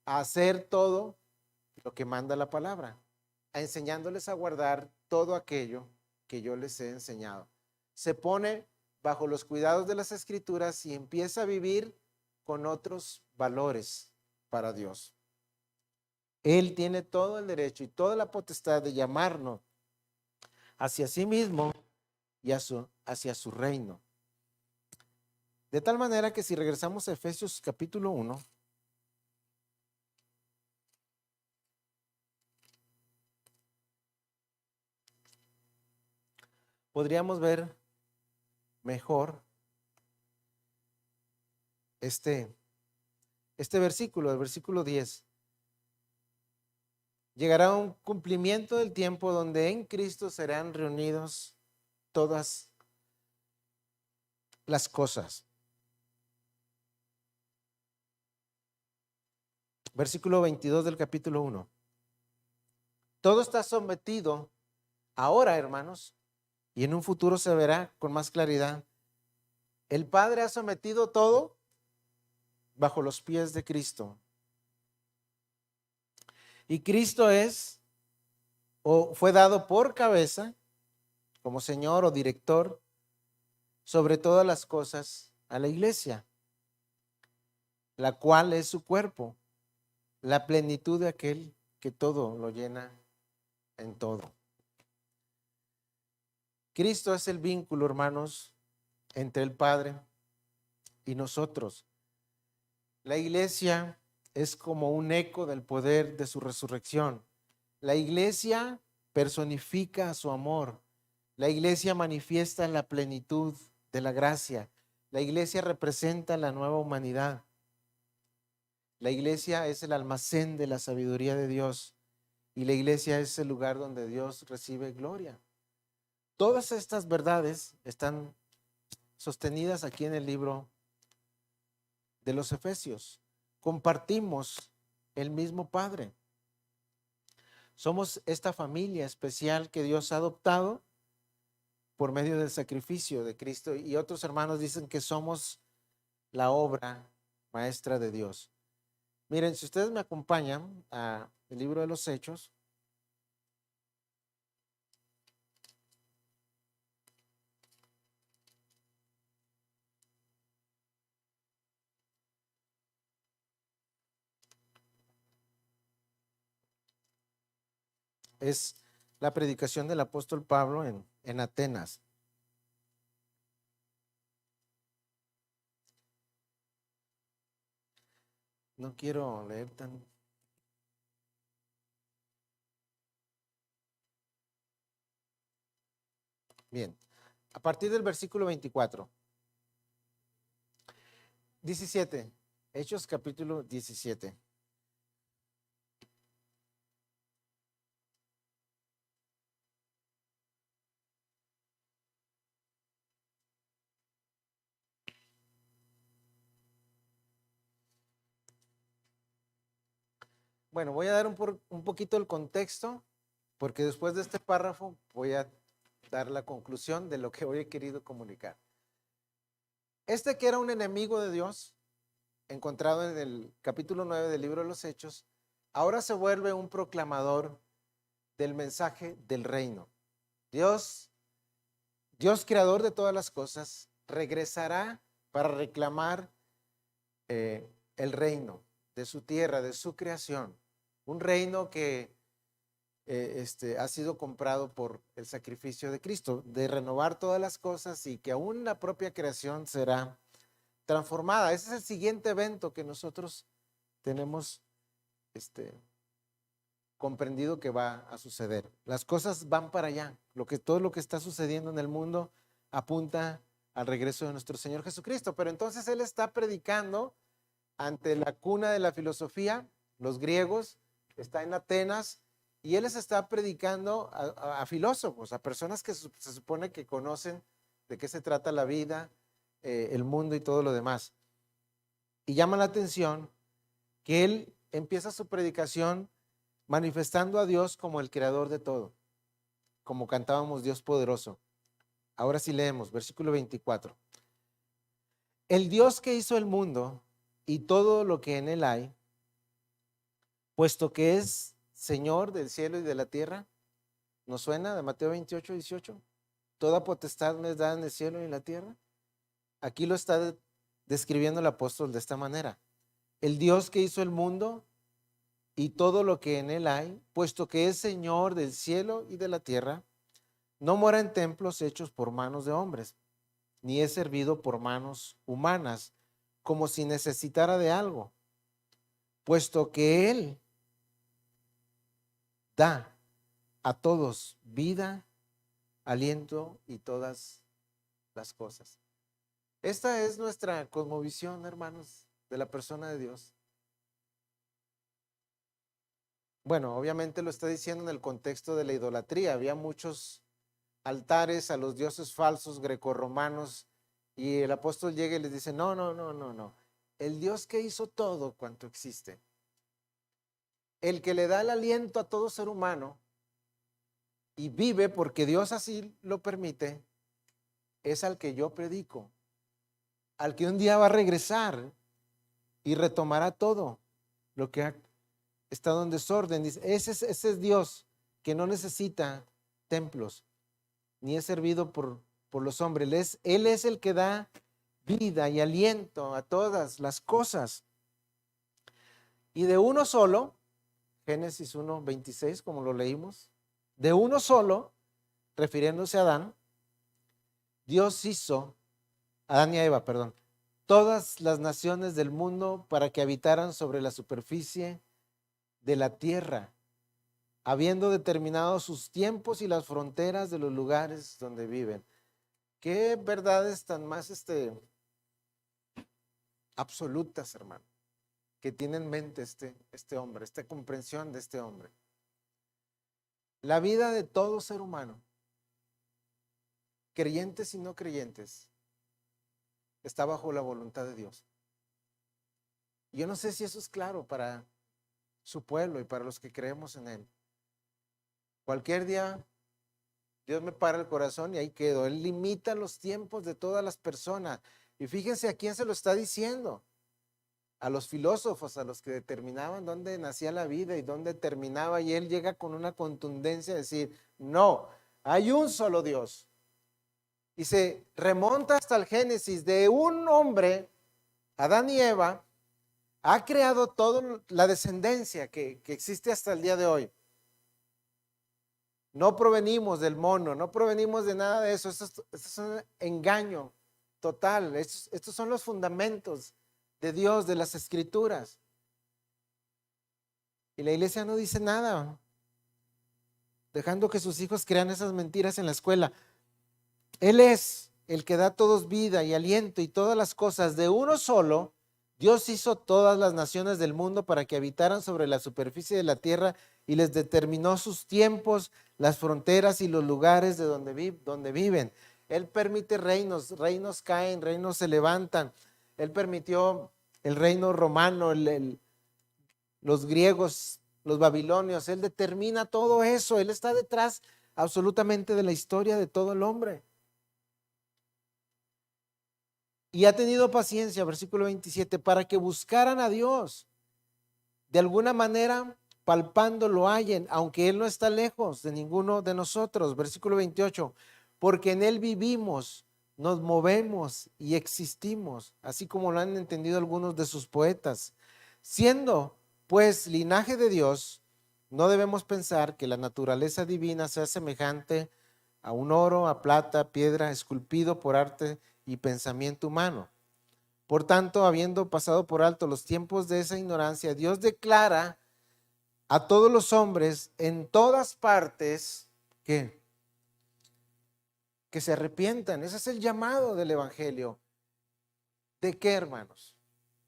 a hacer todo lo que manda la palabra, enseñándoles a guardar todo aquello que yo les he enseñado. Se pone bajo los cuidados de las escrituras y empieza a vivir con otros valores para Dios. Él tiene todo el derecho y toda la potestad de llamarnos hacia sí mismo y hacia su reino. De tal manera que si regresamos a Efesios capítulo 1, podríamos ver mejor este versículo, el versículo 10. Llegará un cumplimiento del tiempo donde en Cristo serán reunidos todas las cosas. Versículo 22 del capítulo 1. Todo está sometido ahora, hermanos, y en un futuro se verá con más claridad. El Padre ha sometido todo bajo los pies de Cristo. Y Cristo es o fue dado por cabeza como Señor o director sobre todas las cosas a la iglesia, la cual es su cuerpo, la plenitud de aquel que todo lo llena en todo. Cristo es el vínculo, hermanos, entre el Padre y nosotros. La iglesia es como un eco del poder de su resurrección. La iglesia personifica su amor. La iglesia manifiesta la plenitud de la gracia. La iglesia representa la nueva humanidad. La iglesia es el almacén de la sabiduría de Dios y la iglesia es el lugar donde Dios recibe gloria. Todas estas verdades están sostenidas aquí en el libro de los Efesios. Compartimos el mismo Padre. Somos esta familia especial que Dios ha adoptado por medio del sacrificio de Cristo, y otros hermanos dicen que somos la obra maestra de Dios. Miren, si ustedes me acompañan al libro de los Hechos, es la predicación del apóstol Pablo en Atenas. No quiero leer tan... Bien, a partir del versículo 24. 17, Hechos capítulo 17. Bueno, voy a dar un poquito el contexto, porque después de este párrafo voy a dar la conclusión de lo que hoy he querido comunicar. Este que era un enemigo de Dios, encontrado en el capítulo 9 del libro de los Hechos, ahora se vuelve un proclamador del mensaje del reino. Dios creador de todas las cosas, regresará para reclamar el reino de su tierra, de su creación. Un reino que ha sido comprado por el sacrificio de Cristo, de renovar todas las cosas y que aún la propia creación será transformada. Ese es el siguiente evento que nosotros tenemos comprendido que va a suceder. Las cosas van para allá. Todo lo que está sucediendo en el mundo apunta al regreso de nuestro Señor Jesucristo. Pero entonces Él está predicando ante la cuna de la filosofía, los griegos, está en Atenas, y Él les está predicando a filósofos, a personas que se supone que conocen de qué se trata la vida, el mundo y todo lo demás. Y llama la atención que Él empieza su predicación manifestando a Dios como el creador de todo, como cantábamos Dios poderoso. Ahora sí leemos, versículo 24. El Dios que hizo el mundo y todo lo que en él hay, puesto que es Señor del cielo y de la tierra. ¿Nos suena de Mateo 28, 18? Toda potestad me es dada en el cielo y en la tierra. Aquí lo está describiendo el apóstol de esta manera. El Dios que hizo el mundo y todo lo que en él hay, puesto que es Señor del cielo y de la tierra, no mora en templos hechos por manos de hombres, ni es servido por manos humanas, como si necesitara de algo, puesto que Él da a todos vida, aliento y todas las cosas. Esta es nuestra cosmovisión, hermanos, de la persona de Dios. Bueno, obviamente lo está diciendo en el contexto de la idolatría. Había muchos altares a los dioses falsos grecorromanos y el apóstol llega y les dice, no, no, no, no, no. El Dios que hizo todo cuanto existe, el que le da el aliento a todo ser humano y vive porque Dios así lo permite, es al que yo predico, al que un día va a regresar y retomará todo lo que ha estado en desorden. Ese es Dios que no necesita templos, ni es servido por los hombres. Él es el que da vida y aliento a todas las cosas. Y de uno solo, Génesis 1:26, como lo leímos, de uno solo, refiriéndose a Adán, Dios hizo, Adán y a Eva, perdón, todas las naciones del mundo para que habitaran sobre la superficie de la tierra, habiendo determinado sus tiempos y las fronteras de los lugares donde viven. Qué verdades tan más absolutas, hermano, que tiene en mente este hombre, esta comprensión de este hombre. La vida de todo ser humano, creyentes y no creyentes, está bajo la voluntad de Dios. Yo no sé si eso es claro para su pueblo y para los que creemos en Él. Cualquier día Dios me para el corazón y ahí quedo. Él limita los tiempos de todas las personas. Y fíjense a quién se lo está diciendo. A los filósofos, a los que determinaban dónde nacía la vida y dónde terminaba. Y Él llega con una contundencia a decir, no, hay un solo Dios. Y se remonta hasta el Génesis de un hombre, Adán y Eva, ha creado toda la descendencia que existe hasta el día de hoy. No provenimos del mono, no provenimos de nada de eso. Esto es un engaño total. Estos son los fundamentos de Dios, de las Escrituras. Y la iglesia no dice nada, dejando que sus hijos crean esas mentiras en la escuela. Él es el que da a todos vida y aliento y todas las cosas. De uno solo, Dios hizo todas las naciones del mundo para que habitaran sobre la superficie de la tierra y les determinó sus tiempos, las fronteras y los lugares de donde viven. Él permite reinos caen, reinos se levantan. Él permitió el reino romano, los griegos, los babilonios. Él determina todo eso. Él está detrás absolutamente de la historia de todo el hombre. Y ha tenido paciencia, versículo 27, para que buscaran a Dios. De alguna manera, palpando lo hallen, aunque Él no está lejos de ninguno de nosotros. Versículo 28, porque en Él vivimos, nos movemos y existimos, así como lo han entendido algunos de sus poetas. Siendo, pues, linaje de Dios, no debemos pensar que la naturaleza divina sea semejante a un oro, a plata, piedra, esculpido por arte y pensamiento humano. Por tanto, habiendo pasado por alto los tiempos de esa ignorancia, Dios declara a todos los hombres en todas partes que se arrepientan. Ese es el llamado del Evangelio. ¿De qué, hermanos?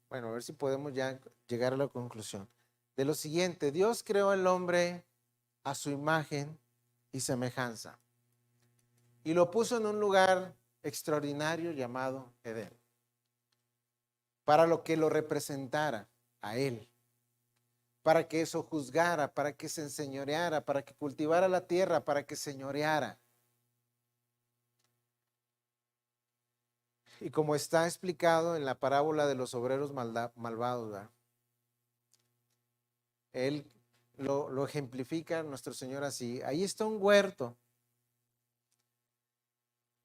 Bueno, a ver si podemos ya llegar a la conclusión. De lo siguiente: Dios creó al hombre a su imagen y semejanza y lo puso en un lugar extraordinario llamado Edén, para lo que lo representara a él, para que eso juzgara, para que se enseñoreara, para que cultivara la tierra, para que señoreara. Y como está explicado en la parábola de los obreros malvados, ¿verdad? Él lo ejemplifica nuestro Señor así: ahí está un huerto,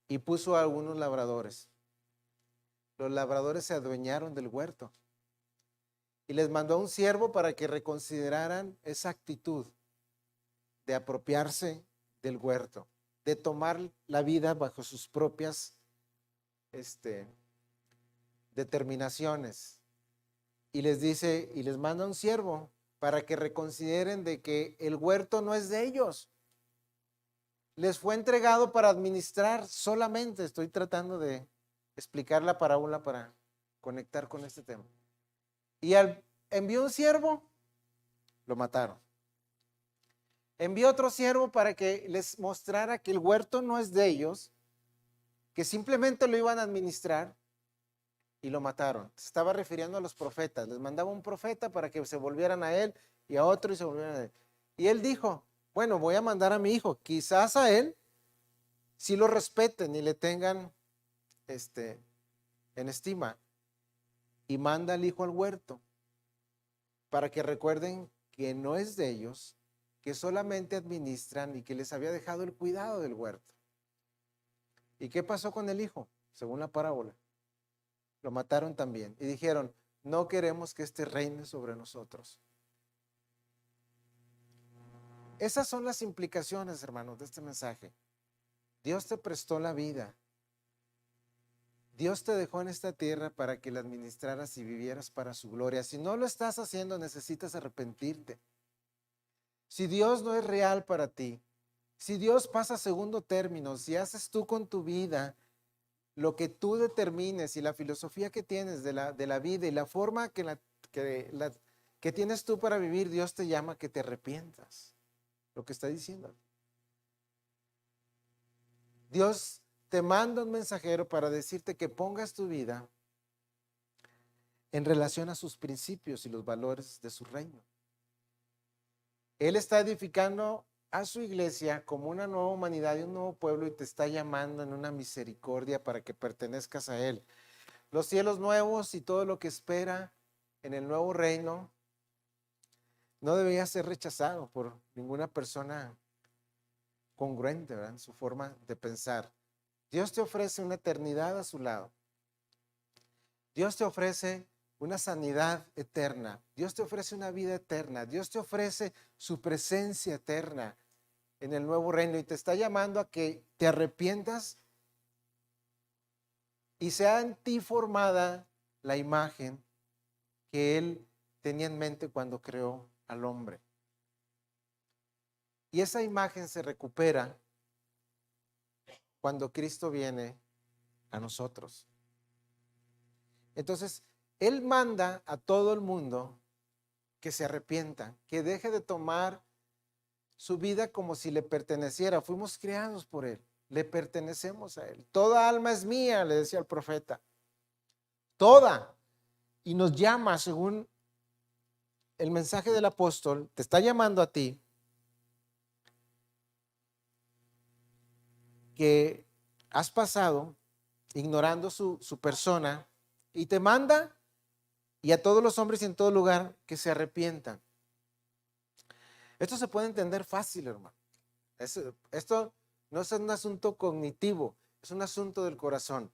y puso a algunos labradores. Los labradores se adueñaron del huerto y les mandó a un siervo para que reconsideraran esa actitud de apropiarse del huerto, de tomar la vida bajo sus propias determinaciones. Y les dice, y les manda un siervo para que reconsideren de que el huerto no es de ellos. Les fue entregado para administrar solamente. Estoy tratando de explicar la parábola para conectar con este tema. Y envió un siervo, lo mataron. Envió otro siervo para que les mostrara que el huerto no es de ellos, que simplemente lo iban a administrar, y lo mataron. Se estaba refiriendo a los profetas. Les mandaba un profeta para que se volvieran a él, y a otro y se volvieran a él. Y él dijo, bueno, voy a mandar a mi hijo. Quizás a él sí lo respeten y le tengan en estima. Y manda al hijo al huerto para que recuerden que no es de ellos, que solamente administran y que les había dejado el cuidado del huerto. ¿Y qué pasó con el hijo? Según la parábola, lo mataron también y dijeron, no queremos que este reine sobre nosotros. Esas son las implicaciones, hermanos, de este mensaje. Dios te prestó la vida. Dios te dejó en esta tierra para que la administraras y vivieras para su gloria. Si no lo estás haciendo, necesitas arrepentirte. Si Dios no es real para ti, si Dios pasa a segundo término, si haces tú con tu vida lo que tú determines y la filosofía que tienes de la vida y la forma que tienes tú para vivir, Dios te llama a que te arrepientas. Lo que está diciendo. Dios te manda un mensajero para decirte que pongas tu vida en relación a sus principios y los valores de su reino. Él está edificando a su iglesia como una nueva humanidad y un nuevo pueblo, y te está llamando en una misericordia para que pertenezcas a Él. Los cielos nuevos y todo lo que espera en el nuevo reino no debería ser rechazado por ninguna persona congruente, ¿verdad?, en su forma de pensar. Dios te ofrece una eternidad a su lado. Dios te ofrece una sanidad eterna. Dios te ofrece una vida eterna. Dios te ofrece su presencia eterna en el nuevo reino, y te está llamando a que te arrepientas y sea en ti formada la imagen que Él tenía en mente cuando creó al hombre. Y esa imagen se recupera cuando Cristo viene a nosotros. Entonces, Él manda a todo el mundo que se arrepienta, que deje de tomar su vida como si le perteneciera. Fuimos creados por Él, le pertenecemos a Él. Toda alma es mía, le decía el profeta. Toda. Y nos llama, según el mensaje del apóstol, te está llamando a ti, que has pasado ignorando su persona, y te manda, y a todos los hombres y en todo lugar, que se arrepientan. Esto se puede entender fácil, hermano. Esto no es un asunto cognitivo, es un asunto del corazón.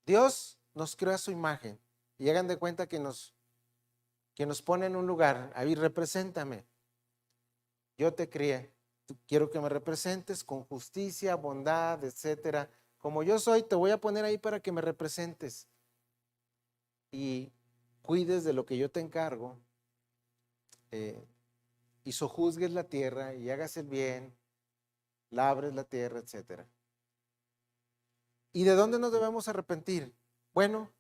Dios nos creó a su imagen, y hagan de cuenta que nos pone en un lugar, ahí represéntame. yo te crié, quiero que me representes con justicia, bondad, etcétera. Como yo soy, te voy a poner ahí para que me representes y cuides de lo que yo te encargo, eh, y sojuzgues la tierra y hagas el bien, labres la tierra, etcétera. ¿Y de dónde nos debemos arrepentir? Bueno,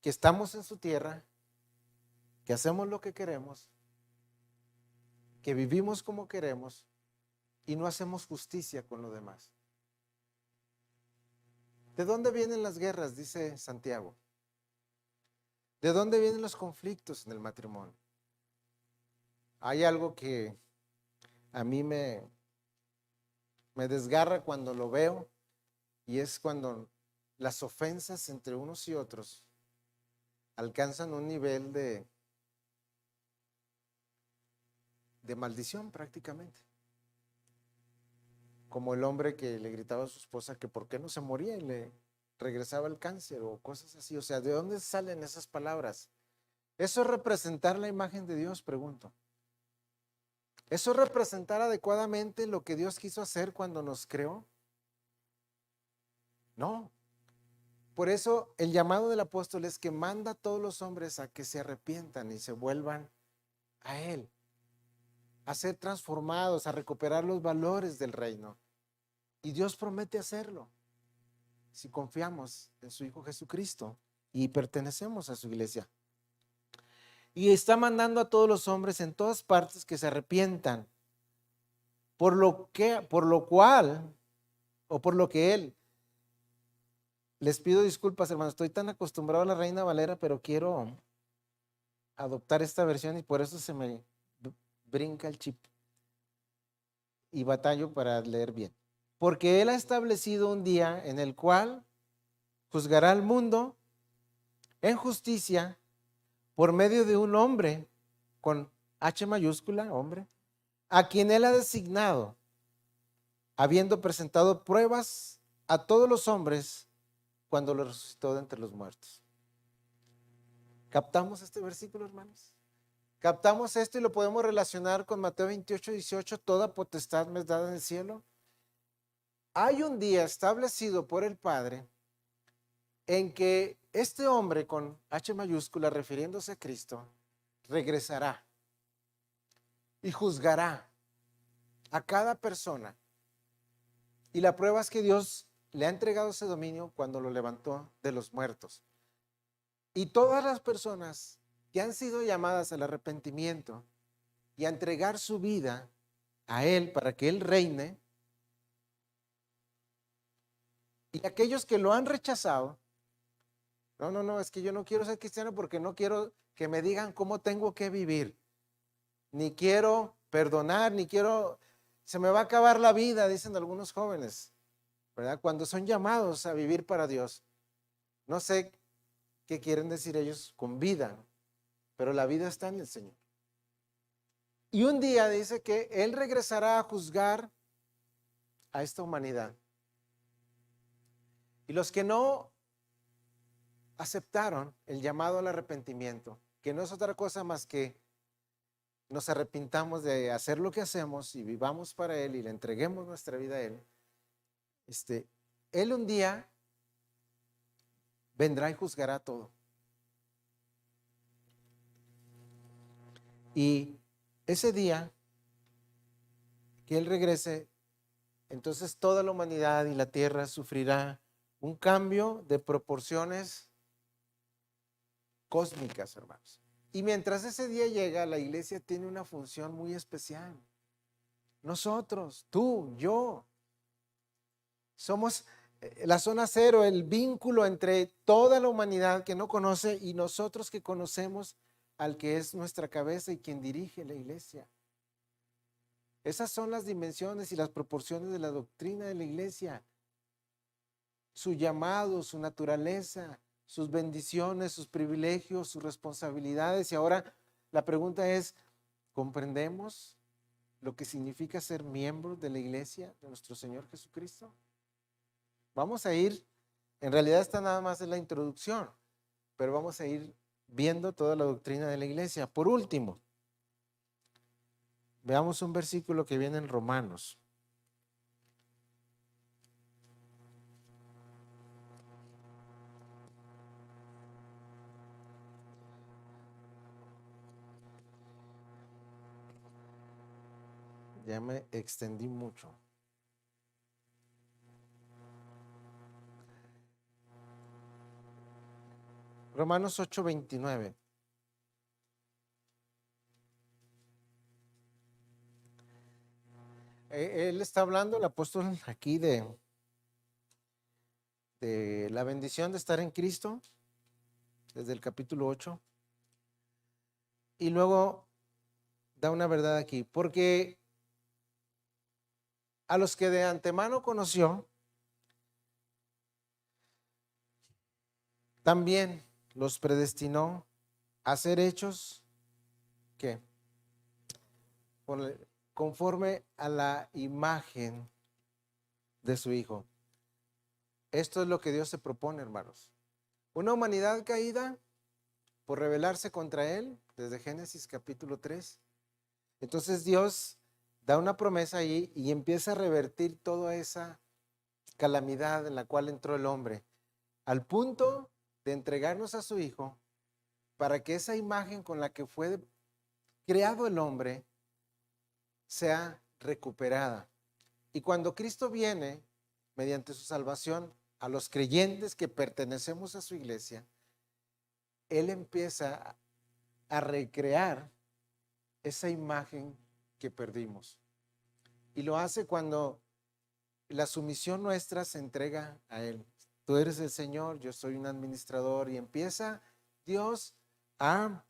que estamos en su tierra, que hacemos lo que queremos, que vivimos como queremos y no hacemos justicia con lo demás. ¿De dónde vienen las guerras? Dice Santiago. ¿De dónde vienen los conflictos en el matrimonio? Hay algo que a mí me desgarra cuando lo veo, y es cuando las ofensas entre unos y otros alcanzan un nivel de maldición prácticamente. Como el hombre que le gritaba a su esposa que por qué no se moría y le regresaba el cáncer o cosas así. O sea, ¿de dónde salen esas palabras? ¿Eso es representar la imagen de Dios? Pregunto. ¿Eso es representar adecuadamente lo que Dios quiso hacer cuando nos creó? No. Por eso el llamado del apóstol es que manda a todos los hombres a que se arrepientan y se vuelvan a Él, a ser transformados, a recuperar los valores del reino. Y Dios promete hacerlo si confiamos en su Hijo Jesucristo y pertenecemos a su iglesia. Y está mandando a todos los hombres en todas partes que se arrepientan, por lo cual, o por lo que Él. Les pido disculpas, hermanos, estoy tan acostumbrado a la Reina Valera, pero quiero adoptar esta versión y por eso se me brinca el chip y batallo para leer bien. Porque Él ha establecido un día en el cual juzgará al mundo en justicia por medio de un hombre, con H mayúscula, hombre, a quien Él ha designado, habiendo presentado pruebas a todos los hombres cuando lo resucitó de entre los muertos. ¿Captamos este versículo, hermanos? ¿Captamos esto y lo podemos relacionar con Mateo 28:18? Toda potestad me es dada en el cielo. Hay un día establecido por el Padre en que este hombre con H mayúscula, refiriéndose a Cristo, regresará y juzgará a cada persona. Y la prueba es que Dios le ha entregado ese dominio cuando lo levantó de los muertos. Y todas las personas que han sido llamadas al arrepentimiento y a entregar su vida a Él para que Él reine, y aquellos que lo han rechazado, no, es que yo no quiero ser cristiano porque no quiero que me digan cómo tengo que vivir, ni quiero perdonar, ni quiero, se me va a acabar la vida, dicen algunos jóvenes, ¿verdad? Cuando son llamados a vivir para Dios. No sé qué quieren decir ellos con vida, pero la vida está en el Señor. Y un día dice que Él regresará a juzgar a esta humanidad. Y los que no aceptaron el llamado al arrepentimiento, que no es otra cosa más que nos arrepintamos de hacer lo que hacemos y vivamos para Él y le entreguemos nuestra vida a Él, Él un día vendrá y juzgará todo. Y ese día que Él regrese, entonces toda la humanidad y la tierra sufrirá un cambio de proporciones cósmicas, hermanos. Y mientras ese día llega, la iglesia tiene una función muy especial. Nosotros, tú, yo, somos la zona cero, el vínculo entre toda la humanidad que no conoce y nosotros que conocemos al que es nuestra cabeza y quien dirige la iglesia. Esas son las dimensiones y las proporciones de la doctrina de la iglesia. Su llamado, su naturaleza, sus bendiciones, sus privilegios, sus responsabilidades. Y ahora la pregunta es, ¿comprendemos lo que significa ser miembros de la iglesia de nuestro Señor Jesucristo? Vamos a ir, en realidad esta nada más es la introducción, pero vamos a ir viendo toda la doctrina de la iglesia. Por último, Veamos un versículo que viene en Romanos. Ya me extendí mucho. Romanos 8:29. Él está hablando, el apóstol, aquí de la bendición de estar en Cristo, desde el capítulo 8. Y luego da una verdad aquí, porque a los que de antemano conoció, también los predestinó a ser hechos, ¿qué? Conforme a la imagen de su Hijo. Esto es lo que Dios se propone, hermanos. Una humanidad caída por rebelarse contra Él, desde Génesis capítulo 3. Entonces Dios da una promesa ahí y empieza a revertir toda esa calamidad en la cual entró el hombre, al punto de entregarnos a su Hijo para que esa imagen con la que fue creado el hombre sea recuperada. Y cuando Cristo viene, mediante su salvación, a los creyentes que pertenecemos a su iglesia, Él empieza a recrear esa imagen que perdimos. Y lo hace cuando la sumisión nuestra se entrega a Él. Tú eres el Señor, yo soy un administrador, y empieza Dios a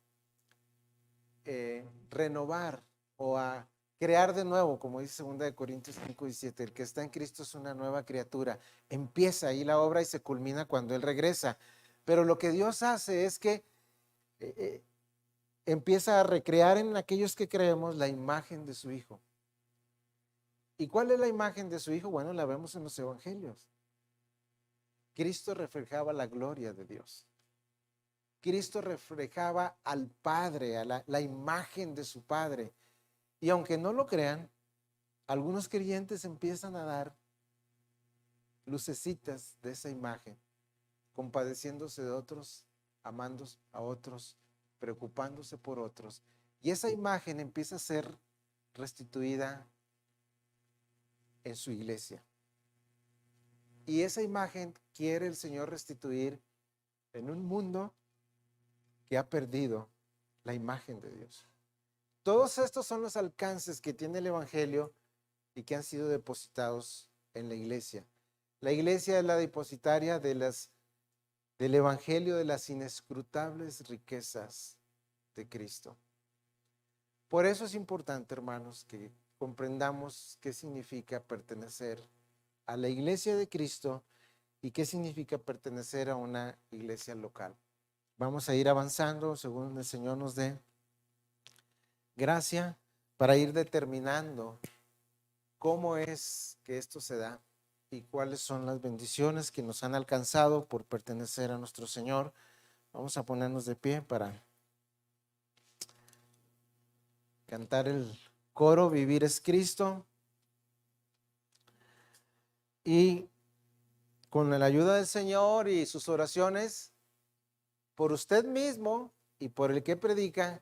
renovar o a crear de nuevo, como dice 2 Corintios 5:17, el que está en Cristo es una nueva criatura. Empieza ahí la obra y se culmina cuando Él regresa. Pero lo que Dios hace es que empieza a recrear en aquellos que creemos la imagen de su Hijo. ¿Y cuál es la imagen de su Hijo? Bueno, la vemos en los evangelios. Cristo reflejaba la gloria de Dios. Cristo reflejaba al Padre, a la imagen de su Padre. Y aunque no lo crean, algunos creyentes empiezan a dar lucecitas de esa imagen, compadeciéndose de otros, amando a otros, preocupándose por otros. Y esa imagen empieza a ser restituida en su iglesia. Y esa imagen quiere el Señor restituir en un mundo que ha perdido la imagen de Dios. Todos estos son los alcances que tiene el Evangelio y que han sido depositados en la iglesia. La iglesia es la depositaria del Evangelio de las inescrutables riquezas de Cristo. Por eso es importante, hermanos, que comprendamos qué significa pertenecer a la iglesia de Cristo y qué significa pertenecer a una iglesia local. Vamos a ir avanzando según el Señor nos dé gracia para ir determinando cómo es que esto se da y cuáles son las bendiciones que nos han alcanzado por pertenecer a nuestro Señor. Vamos a ponernos de pie para cantar el coro Vivir es Cristo. Y con la ayuda del Señor y sus oraciones, por usted mismo y por el que predica,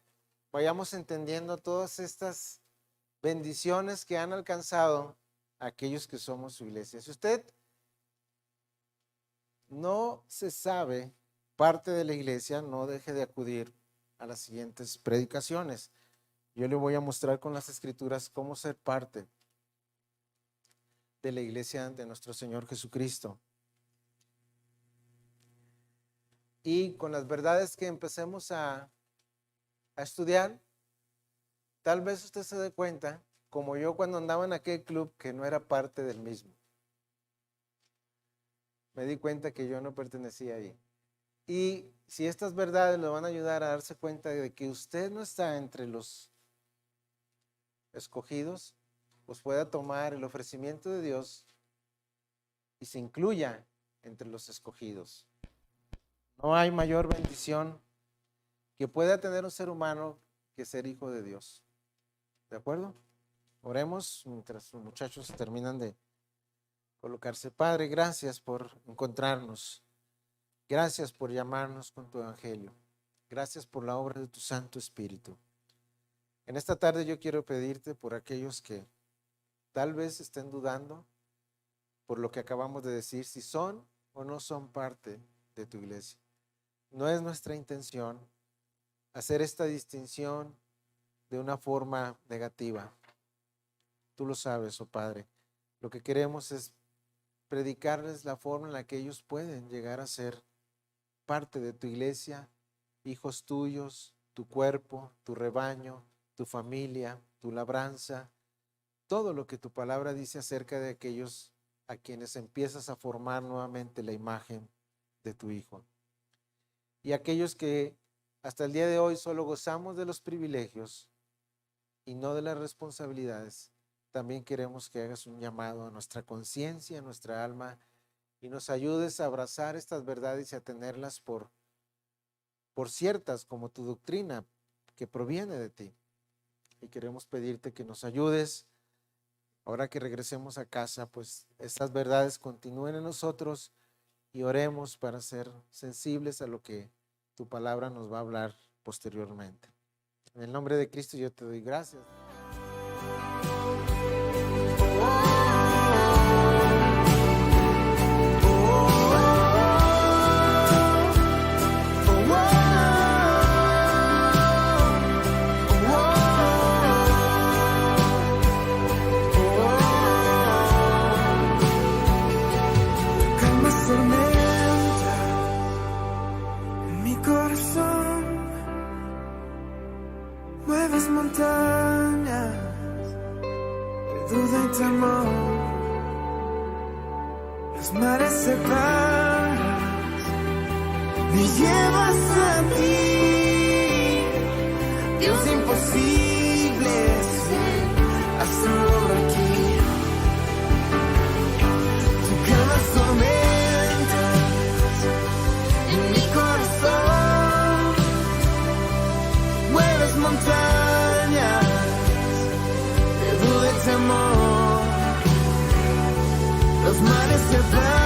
vayamos entendiendo todas estas bendiciones que han alcanzado aquellos que somos su iglesia. Si usted no se sabe parte de la iglesia, no deje de acudir a las siguientes predicaciones. Yo le voy a mostrar con las escrituras cómo ser parte de la iglesia de nuestro Señor Jesucristo. Y con las verdades que empecemos a estudiar, tal vez usted se dé cuenta, como yo cuando andaba en aquel club, que no era parte del mismo. Me di cuenta que yo no pertenecía ahí. Y si estas verdades le van a ayudar a darse cuenta de que usted no está entre los escogidos, pues pueda tomar el ofrecimiento de Dios y se incluya entre los escogidos. No hay mayor bendición que pueda tener un ser humano que ser hijo de Dios. ¿De acuerdo? Oremos mientras los muchachos terminan de colocarse. Padre, gracias por encontrarnos. Gracias por llamarnos con tu evangelio. Gracias por la obra de tu Santo Espíritu. En esta tarde yo quiero pedirte por aquellos que tal vez estén dudando por lo que acabamos de decir, si son o no son parte de tu iglesia. No es nuestra intención hacer esta distinción de una forma negativa. Tú lo sabes, oh Padre. Lo que queremos es predicarles la forma en la que ellos pueden llegar a ser parte de tu iglesia, hijos tuyos, tu cuerpo, tu rebaño, tu familia, tu labranza, todo lo que tu palabra dice acerca de aquellos a quienes empiezas a formar nuevamente la imagen de tu Hijo. Y aquellos que hasta el día de hoy solo gozamos de los privilegios y no de las responsabilidades, también queremos que hagas un llamado a nuestra conciencia, a nuestra alma, y nos ayudes a abrazar estas verdades y a tenerlas por ciertas como tu doctrina que proviene de ti. Y queremos pedirte que nos ayudes, ahora que regresemos a casa, pues estas verdades continúen en nosotros y oremos para ser sensibles a lo que tu palabra nos va a hablar posteriormente. En el nombre de Cristo yo te doy gracias. Mueves montañas de duda y temor, los mares se van y llevas a ti, Dios imposible, haz tu obra aquí. Tú calmas tormentas en mi corazón, mueves montañas de duda y temor, los mares se van.